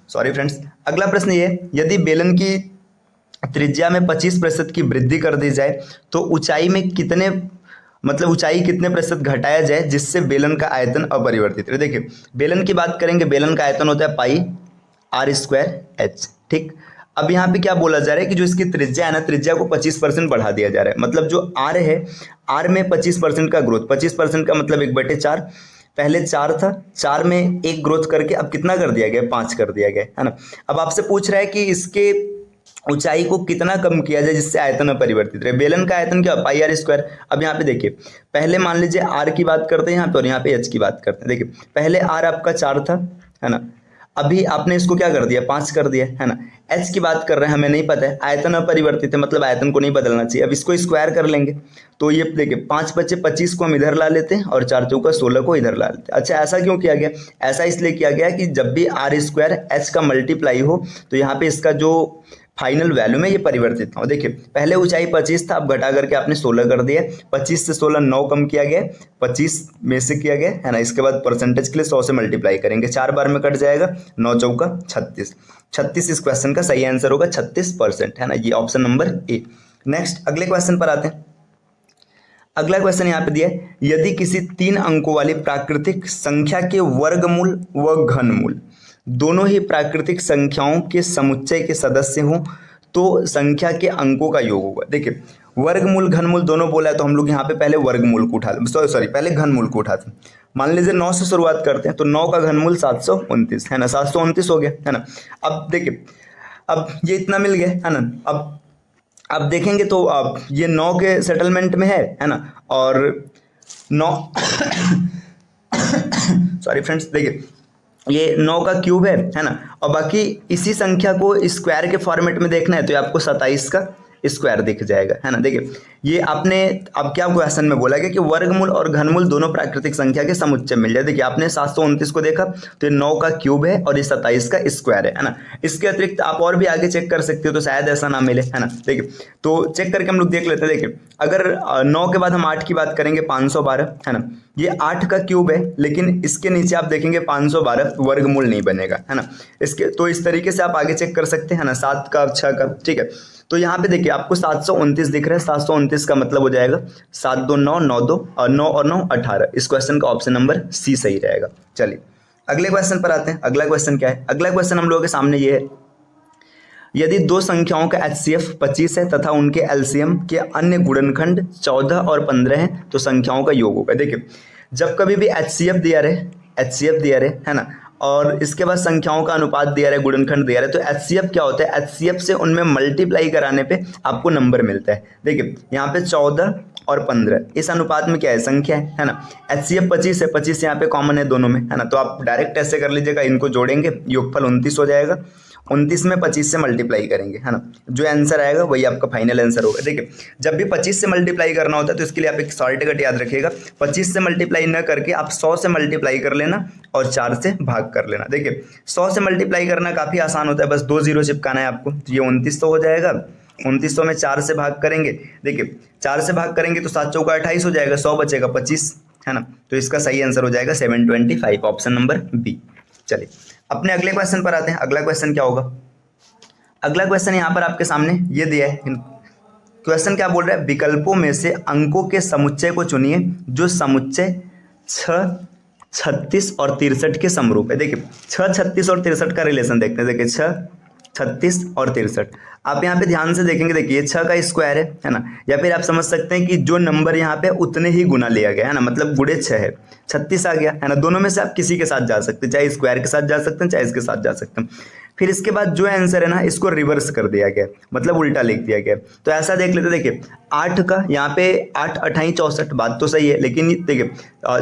सॉरी फ्रेंड्स, अगला प्रश्न ये है, यदि बेलन की त्रिज्या में 25% की वृद्धि कर दी जाए तो ऊंचाई में कितने ऊंचाई कितने प्रतिशत घटाया जाए जिससे बेलन का आयतन अपरिवर्तित रहे। देखिए बेलन की बात करेंगे, बेलन का आयतन होता है पाई r² h, ठीक। अब यहाँ पे क्या बोला जा रहा है कि जो इसकी त्रिज्या है ना, त्रिज्या को 25% बढ़ा दिया जा रहा है। मतलब जो r है, r में 25% का ग्रोथ, 25% का मतलब 1/4, पहले 4 था, 4 में 1 ग्रोथ करके अब कितना कर दिया गया, 5 कर दिया गया है ना। अब आपसे पूछ रहा है कि इसके ऊंचाई को कितना कम किया जाए जिससे आयतन अपरिवर्तित रहे। बेलन का आयतन क्या, पाई r²। अब यहाँ पे देखिए, पहले मान लीजिए r की बात करते हैं यहाँ पे और यहाँ पे h की बात करते हैं। देखिए पहले r आपका 4 था, है ना, अभी आपने इसको क्या कर दिया, 5 कर दिया, है ना। h की बात कर रहे हैं, हमें नहीं पता है, आयतन अपरिवर्तित है, मतलब आयतन को नहीं बदलना चाहिए। अब इसको स्क्वायर कर लेंगे तो ये देखिए 5 बचे 25 को हम इधर ला लेते हैं और 4 चौका 16 को इधर ला लेते हैं। अच्छा ऐसा क्यों किया गया, ऐसा इसलिए किया गया कि जब भी r² h का मल्टीप्लाई हो तो यहाँ पे इसका जो फाइनल वैल्यू में ये परिवर्तित हो। देखिए पहले ऊंचाई 25 था, अब घटा करके आपने 16 कर दिया, 25 से 16 9 कम किया गया, 25 में से किया गया, है ना। इसके बाद परसेंटेज के लिए 100 से मल्टीप्लाई करेंगे, 4 बार में कट जाएगा, 9 चौका 36, 36 इस क्वेश्चन का सही आंसर होगा, 36%, है ना। ये ऑप्शन नंबर ए। नेक्स्ट अगले क्वेश्चन पर आते हैं। अगला क्वेश्चन यहाँ पे दिया है, यदि किसी 3 अंकों वाली प्राकृतिक संख्या के वर्गमूल व घनमूल दोनों ही प्राकृतिक संख्याओं के समुच्चय के सदस्य हों तो संख्या के अंकों का योग होगा। देखिए वर्गमूल घनमूल दोनों बोला है तो हम लोग यहाँ पे पहले वर्गमूल को उठा पहले घनमूल को उठाते हैं। मान लीजिए 9 से शुरुआत करते हैं, तो 9 का घनमूल 729, है ना, 729 हो गया, है ना। अब देखिए अब ये इतना मिल गया, है ना। अब देखेंगे तो अब ये 9 के सेटलमेंट में है ना, और 9 सॉरी फ्रेंड्स, देखिए ये 9 का क्यूब है ना, और बाकी इसी संख्या को स्क्वायर के फॉर्मेट में देखना है तो ये आपको 27 का स्क्वायर दिख जाएगा, है ना। देखिए ये आपने अब क्या क्वेश्चन में बोला गया कि वर्गमूल और घनमूल दोनों प्राकृतिक संख्या के समुच्चय मिल जाए। देखिए आपने 729 को देखा तो ये 9 का क्यूब है और ये 27 का स्क्वायर है ना। इसके अतिरिक्त आप और भी आगे चेक कर सकते हो तो शायद ऐसा ना मिले, है ना। देखिए तो चेक करके हम लोग देख लेते हैं। देखिए अगर 9 के बाद हम 8 की बात करेंगे 512, है ना, ये 8 का क्यूब है, लेकिन इसके नीचे आप देखेंगे 512 वर्गमूल नहीं बनेगा, है ना। इसके तो इस तरीके से आप आगे चेक कर सकते हैं ना, 7 का 6 का, ठीक है। तो यहाँ पे देखिए आपको 729 दिख रहा है, 729 का मतलब हो जाएगा 7 2 9 9 2 और 9 और 9 18। इस क्वेश्चन का ऑप्शन नंबर सी सही रहेगा। चलिए अगले क्वेश्चन पर आते हैं। अगला क्वेश्चन क्या है, अगला क्वेश्चन हम लोगों के सामने ये है, यदि दो संख्याओं का HCF 25 है तथा उनके LCM के अन्य गुणनखंड 14 और 15 हैं तो संख्याओं का योग होगा। देखिए जब कभी भी HCF दिया रहे, है ना, और इसके बाद संख्याओं का अनुपात दिया रहे, गुणनखंड दिया रहे, तो HCF क्या होता है, HCF से उनमें मल्टीप्लाई कराने पे आपको नंबर मिलता है। देखिए यहाँ पे 14 और 15 इस अनुपात में क्या है, संख्या है ना। HCF 25 है, 25 यहाँ पे कॉमन है दोनों में, है ना, तो आप डायरेक्ट ऐसे कर लीजिएगा, इनको जोड़ेंगे योगफल 29 हो जाएगा, 29 में 25 से मल्टीप्लाई करेंगे, है ना, जो आंसर आएगा वही आपका फाइनल आंसर होगा। देखिए जब भी 25 से मल्टीप्लाई करना होता है तो इसके लिए आप एक शॉर्टकट याद रखिएगा, 25 से मल्टीप्लाई न करके आप 100 से मल्टीप्लाई कर लेना और 4 से भाग कर लेना। देखिए 100 से मल्टीप्लाई करना काफ़ी आसान होता है, बस 2 जीरो चिपकाना है आपको, तो ये 2900 हो जाएगा। 2900 में 4 से भाग करेंगे, देखिए 4 से भाग करेंगे तो 7 चौका 28 हो जाएगा, 100 बचेगा 25, है ना, तो इसका सही आंसर हो जाएगा 725, ऑप्शन नंबर बी। चलिए अपने अगले क्वेश्चन पर आते हैं। अगला क्वेश्चन क्या होगा, अगला क्वेश्चन यहाँ पर आपके सामने ये दिया है। क्वेश्चन क्या बोल रहा है, विकल्पों में से अंकों के समुच्चय को चुनिए जो समुच्चय 6, 36 और 63 के समरूप है। देखिए 6, 36 और 63 का रिलेशन देखते हैं। देखिए 6, 36 और 63 आप यहाँ पे ध्यान से देखेंगे, देखिए 6 का स्क्वायर है ना, या फिर आप समझ सकते हैं कि जो नंबर यहाँ पे उतने ही गुना लिया गया है ना, मतलब गुणे 6 है, 36 आ गया, है ना। दोनों में से आप किसी के साथ जा सकते हैं, चाहे स्क्वायर के साथ जा सकते हैं चाहे इसके साथ जा सकते हैं। फिर इसके बाद जो आंसर है ना इसको रिवर्स कर दिया गया, मतलब उल्टा लिख दिया गया। तो ऐसा देख लेते, देखिए 8 का यहाँ पे 8 28 64, बात तो सही है, लेकिन देखिए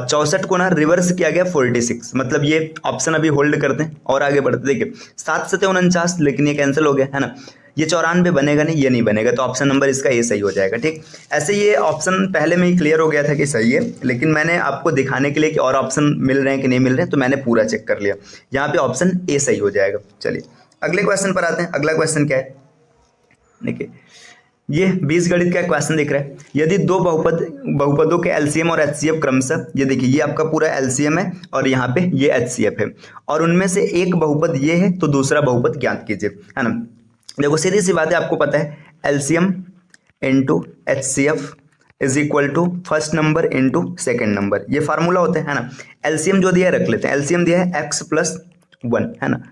64 को ना रिवर्स किया गया 46, मतलब ये ऑप्शन अभी होल्ड करते हैं और आगे बढ़ते। देखिए 7 7 49, लेकिन ये कैंसिल हो गया, है ना। ये 94 बनेगा नहीं, ये नहीं बनेगा, तो ऑप्शन नंबर इसका ए सही हो जाएगा। ठीक, ऐसे ये ऑप्शन पहले में ही क्लियर हो गया था कि सही है, लेकिन मैंने आपको दिखाने के लिए कि और ऑप्शन मिल रहे हैं कि नहीं मिल रहे हैं, तो मैंने पूरा चेक कर लिया, यहाँ पे ऑप्शन ए सही हो जाएगा। चलिए अगले क्वेश्चन पर आते हैं। अगला क्वेश्चन क्या है, देखिए ये बीजगणित का क्वेश्चन दिख रहा है। यदि दो बहुपदों के एलसीएम और एचसीएफ क्रमशः, ये देखिए ये आपका पूरा एलसीएम है और यहाँ पे ये एचसीएफ है, और उनमें से एक बहुपद ये है तो दूसरा बहुपद ज्ञात कीजिए, है ना। देखो सीधी सी बात है, आपको पता है LCM into HCF is equal to first number into second number, ये फार्मूला होता है ना। एलसीएम जो दिया है रख लेते हैं, एलसीएम दिया है x+1, है ना।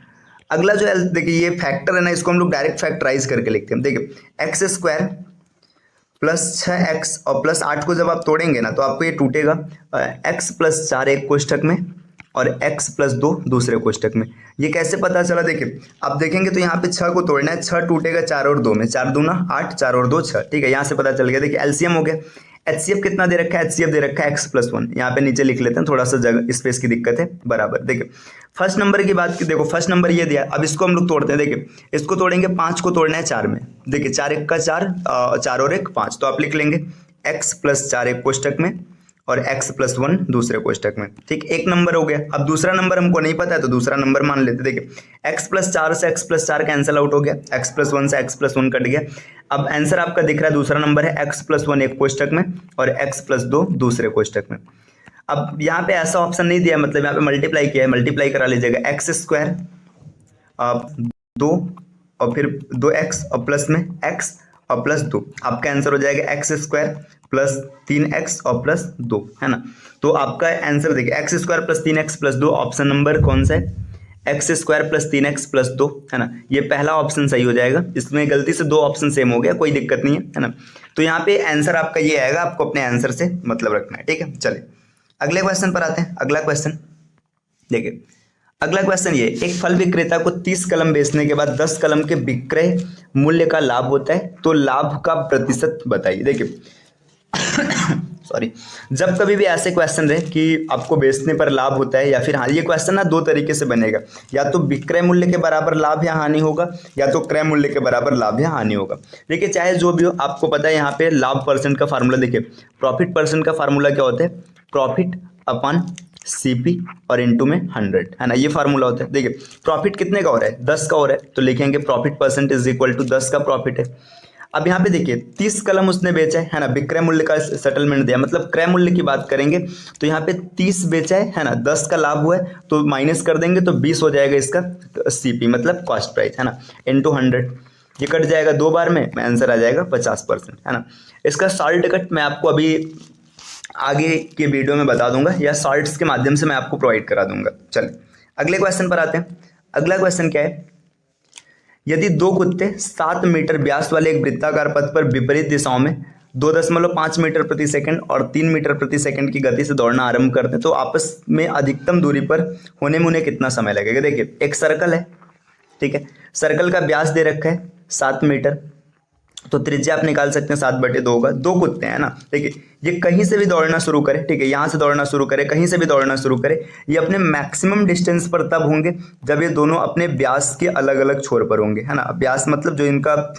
अगला जो देखिए ये फैक्टर है ना, इसको हम लोग डायरेक्ट फैक्टराइज करके लिखते हैं। देखिए x² प्लस 6x और प्लस 8 को जब आप तोड़ेंगे ना तो आपको ये टूटेगा x+4 एक कोष्ठक में और x+2 दूसरे कोष्ठक में। ये कैसे पता चला, देखिए आप देखेंगे तो यहाँ पे 6 को तोड़ना है, 6 टूटेगा 4 और 2 में, 4 दूना 8, 4 और 2 6, ठीक है, यहाँ से पता चल गया। देखिए एलसीएम हो गया। एचसीएफ कितना दे रखा है, एचसीएफ दे रखा है x+1, यहाँ पे नीचे लिख लेते हैं, थोड़ा सा जगह स्पेस की दिक्कत है, बराबर। देखिए फर्स्ट नंबर की बात की, देखो फर्स्ट नंबर ये दिया, अब इसको हम लोग तोड़ते हैं। देखिए इसको तोड़ेंगे, 5 को तोड़ना है 4 में, देखिए 4 1 का 4, 4 और 1 5, तो आप लिख लेंगे x+4 एक कोष्ठक में और x+1 दूसरे कोष्ठक में। ठीक, एक नंबर हो गया। अब दूसरा नंबर हमको नहीं पता है तो दूसरा नंबर मान लेते। देखिए x+4 से x+4 कैंसिल आउट हो गया, x+1 से x+1 कट गया। अब आंसर आपका दिख रहा है, दूसरा नंबर है x+1 एक कोष्ठक में और x+2 दूसरे कोष्ठक में। अब यहाँ पे ऐसा ऑप्शन नहीं दिया, मतलब यहाँ पे मल्टीप्लाई किया है, मल्टीप्लाई करा लीजिएगा, x² 2 और फिर 2x और प्लस में x और प्लस 2, आपका आंसर हो जाएगा x² प्लस 3x और प्लस 2, है ना। तो आपका आंसर देखिए x² plus 3x plus 2, option number कौन सा है, x² प्लस 3x प्लस 2, है ना। ये पहला ऑप्शन सही हो जाएगा, इसमें गलती से 2 ऑप्शन सेम हो गया, कोई दिक्कत नहीं है ना। तो यहाँ पे आंसर आपका ये आएगा, आपको अपने आंसर से मतलब रखना है, ठीक है। चलिए अगले क्वेश्चन पर आते हैं। अगला क्वेश्चन देखिए, अगला क्वेश्चन ये, एक फल विक्रेता को 30 कलम बेचने के बाद 10 कलम के विक्रय मूल्य का लाभ होता है, तो लाभ का प्रतिशत बताइए। देखिए सॉरी, जब कभी भी ऐसे क्वेश्चन रहे कि आपको बेचने पर लाभ होता है, या फिर हाँ, ये क्वेश्चन ना 2 तरीके से बनेगा, या तो विक्रय मूल्य के बराबर लाभ या हानि होगा, या तो क्रय मूल्य के बराबर लाभ या हानि होगा। देखिए चाहे जो भी हो, आपको पता है यहाँ पे लाभ परसेंट का फार्मूला, देखिए प्रॉफिट परसेंट का फार्मूला क्या होता है, प्रॉफिट अपॉन CP और इनटू में 100, है ना, ये फार्मूला होता है। देखिए प्रॉफिट कितने का हो रहा है, 10 का हो रहा है, तो लिखेंगे profit percent is equal to 10 का प्रॉफिट है। अब यहाँ पे देखिए 30 कलम उसने बेचा है ना, विक्रय मूल्य का सेटलमेंट दिया, मतलब क्रय मूल्य की बात करेंगे तो यहाँ पे 30 बेचा है ना, 10 का लाभ हुआ है, तो माइनस कर देंगे तो 20 हो जाएगा इसका CP, मतलब कॉस्ट प्राइस, है ना, इनटू 100, ये कट जाएगा 2 बार में, आंसर आ जाएगा 50%, है ना। इसका सॉल्ट कट मैं आपको अभी आगे के वीडियो में बता दूंगा, या शॉर्ट्स के माध्यम से मैं आपको प्रोवाइड करा दूंगा। चलिए अगले क्वेश्चन पर आते हैं। अगला क्वेश्चन क्या है, यदि 2 कुत्ते 7 मीटर व्यास वाले एक वृत्ताकार पथ पर विपरीत दिशाओं में 2.5 मीटर प्रति सेकंड और 3 मीटर प्रति सेकंड की गति से दौड़ना आरंभ करते हैं, तो आपस में अधिकतम दूरी पर होने में उन्हें कितना समय लगेगा। देखिए एक सर्कल है, ठीक है, सर्कल का व्यास दे रखा है 7 मीटर, तो त्रिज्या आप निकाल सकते हैं 7/2 होगा। 2 कुत्ते हैं ना, देखिए ये कहीं से भी दौड़ना शुरू करे, ठीक है, यहाँ से दौड़ना शुरू करे, कहीं से भी दौड़ना शुरू करे, ये अपने मैक्सिमम डिस्टेंस पर तब होंगे जब ये दोनों अपने व्यास के अलग अलग छोर पर होंगे, है ना। व्यास मतलब जो इनका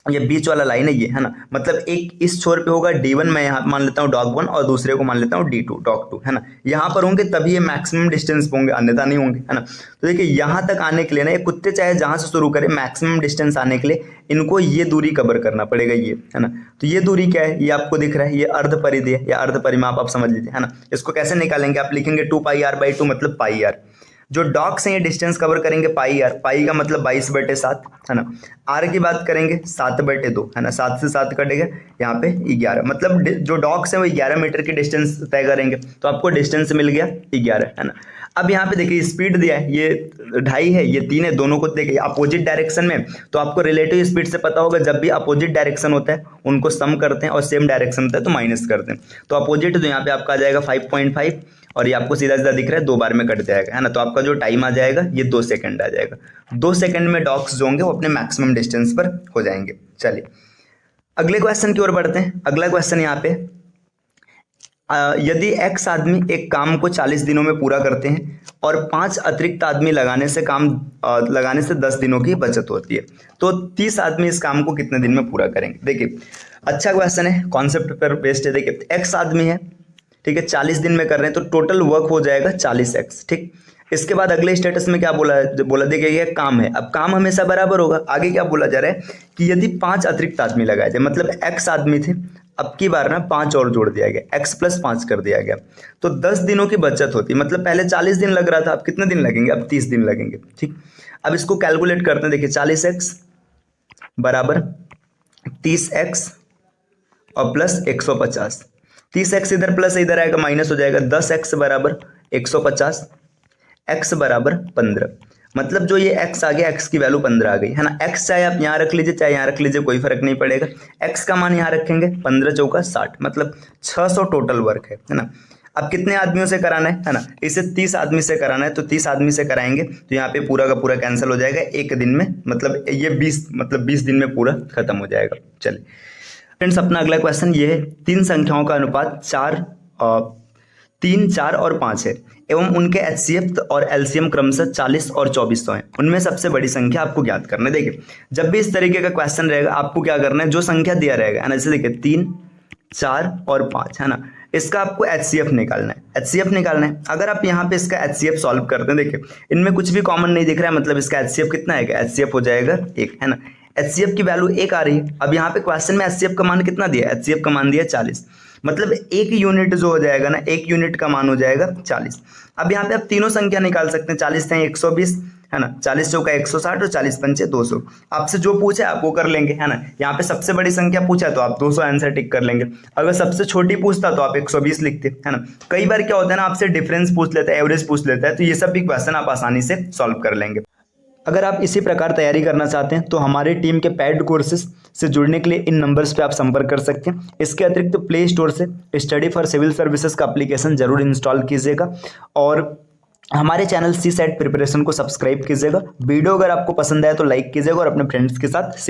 ये बीच वाला लाइन है, ये है ना, मतलब एक इस छोर पे होगा D1, मैं यहाँ मान लेता हूँ डॉग 1, और दूसरे को मान लेता हूँ D2 डॉग 2, है ना। यहाँ पर होंगे तभी ये मैक्सिमम डिस्टेंस पे होंगे, अन्यथा नहीं होंगे, है ना। तो देखिए यहाँ तक आने के लिए ना, ये कुत्ते चाहे जहाँ से शुरू करें, मैक्सिमम डिस्टेंस आने के लिए इनको ये दूरी कवर करना पड़ेगा, ये, है ना। तो ये दूरी क्या है, ये आपको दिख रहा है, ये अर्ध परिधि है या अर्ध परिमाप आप समझ लीजिए, है ना। इसको कैसे निकालेंगे, आप लिखेंगे 2πr/2 मतलब πr। जो डॉग्स हैं ये डिस्टेंस कवर करेंगे πr, पाई का मतलब 22/7, है ना। आर की बात करेंगे 7/2, है ना, 7 से 7 कटेगा, यहाँ पे 11, मतलब जो डॉग्स हैं वो 11 मीटर की डिस्टेंस तय करेंगे, तो आपको डिस्टेंस मिल गया 11, है ना। अब यहाँ पे देखिए स्पीड दिया है, ये 2.5 है, ये 3 है, दोनों को देखिए अपोजिट डायरेक्शन में, तो आपको रिलेटिव स्पीड से पता होगा, जब भी अपोजिट डायरेक्शन होता है उनको सम करते हैं, और सेम डायरेक्शन होता है तो माइनस करते हैं। तो अपोजिट तो यहाँ पे आपका आ जाएगा 5.5, और ये आपको सीधा सीधा दिख रहा है, 2 बार में कट जाएगा, है ना। तो आपका जो टाइम आ जाएगा ये 2 सेकंड आ जाएगा। 2 सेकंड में डॉग्स जो होंगे वो अपने मैक्सिमम डिस्टेंस पर हो जाएंगे। चलिए अगले क्वेश्चन की ओर बढ़ते हैं। अगला क्वेश्चन यहाँ पे, यदि एक्स आदमी एक काम को 40 दिनों में पूरा करते हैं और 5 अतिरिक्त आदमी लगाने से 10 दिनों की बचत होती है, तो 30 आदमी इस काम को कितने दिन में पूरा करेंगे। देखिए अच्छा क्वेश्चन है, कॉन्सेप्ट पर बेस्ड है। देखिए एक्स आदमी है, ठीक है, 40 दिन में कर रहे हैं तो टोटल वर्क हो जाएगा 40x, ठीक। इसके बाद अगले स्टेटस में क्या बोला देखिए ये काम है। अब काम हमेशा बराबर होगा। आगे क्या बोला जा रहा है कि यदि 5 अतिरिक्त आदमी लगाए थे, मतलब x आदमी थे, अब की बार ना 5 और जोड़ दिया गया, x + 5 कर दिया गया, तो 10 दिनों की बचत होती। मतलब पहले 40 दिन लग रहा था, अब कितने दिन लगेंगे, अब 30 दिन लगेंगे, ठीक। अब इसको कैलकुलेट करते हैं। देखिए 40x बराबर 30x और प्लस 150, 30x इधर प्लस इधर आएगा माइनस हो जाएगा, 10x बराबर 150, x बराबर 15। मतलब जो ये x आ गया, x की वैल्यू 15 आ गई है ना। x चाहे आप यहाँ रख लीजिए चाहे यहाँ रख लीजिए, कोई फर्क नहीं पड़ेगा। x का मान यहाँ रखेंगे, 15 चौका 60, मतलब 600 टोटल वर्क है ना। अब कितने आदमियों से कराना है ना, इसे 30 आदमी से कराना है, तो 30 आदमी से कराएंगे तो यहाँ पे पूरा का पूरा कैंसिल हो जाएगा एक दिन में, मतलब ये 20 दिन में पूरा खत्म हो जाएगा। चलिए फ्रेंड्स, अपना अगला क्वेश्चन ये है, 3 संख्याओं का अनुपात 3, 4 और 5 है एवं उनके HCF और LCM क्रमशः 40 और 2400 हैं। उनमें सबसे बड़ी संख्या आपको ज्ञात करना है। देखिए जब भी इस तरीके का क्वेश्चन रहेगा आपको क्या करना है, जो संख्या दिया रहेगा है ना, जैसे देखिए 3, 4 और 5 है ना, इसका आपको HCF निकालना है। HCF निकालना है। अगर आप यहाँ पे इसका HCF सॉल्व करते हैं, देखिए इनमें कुछ भी कॉमन नहीं दिख रहा है, मतलब इसका HCF कितना आएगा, HCF हो जाएगा 1 है ना। HCF की वैल्यू 1 आ रही है। अब यहाँ पे क्वेश्चन में HCF का मान कितना दिया है, HCF का मान दिया 40, मतलब 1 यूनिट जो हो जाएगा ना, 1 यूनिट का मान हो जाएगा 40। अब यहाँ पे आप तीनों संख्या निकाल सकते हैं, 40 है 120 है ना, 40 चौका 160 और 40 पंचे 200। आपसे जो पूछे आप वो कर लेंगे है ना। यहाँ पे सबसे बड़ी संख्या पूछा तो आप 200 आंसर टिक कर लेंगे। अगर सबसे छोटी पूछता तो आप 120 लिखते है ना। कई बार क्या होता है ना, आपसे डिफरेंस पूछ लेता है, एवरेज पूछ लेता है, तो ये सब भी क्वेश्चन आप आसानी से सॉल्व कर लेंगे। अगर आप इसी प्रकार तैयारी करना चाहते हैं तो हमारी टीम के पेड कोर्सेज से जुड़ने के लिए इन नंबर्स पे आप संपर्क कर सकते हैं। इसके अतिरिक्त प्ले स्टोर से स्टडी फॉर सिविल सर्विसेज का एप्लीकेशन जरूर इंस्टॉल कीजिएगा और हमारे चैनल CSAT प्रिपरेशन को सब्सक्राइब कीजिएगा। वीडियो अगर आपको पसंद आए तो लाइक कीजिएगा और अपने फ्रेंड्स के साथ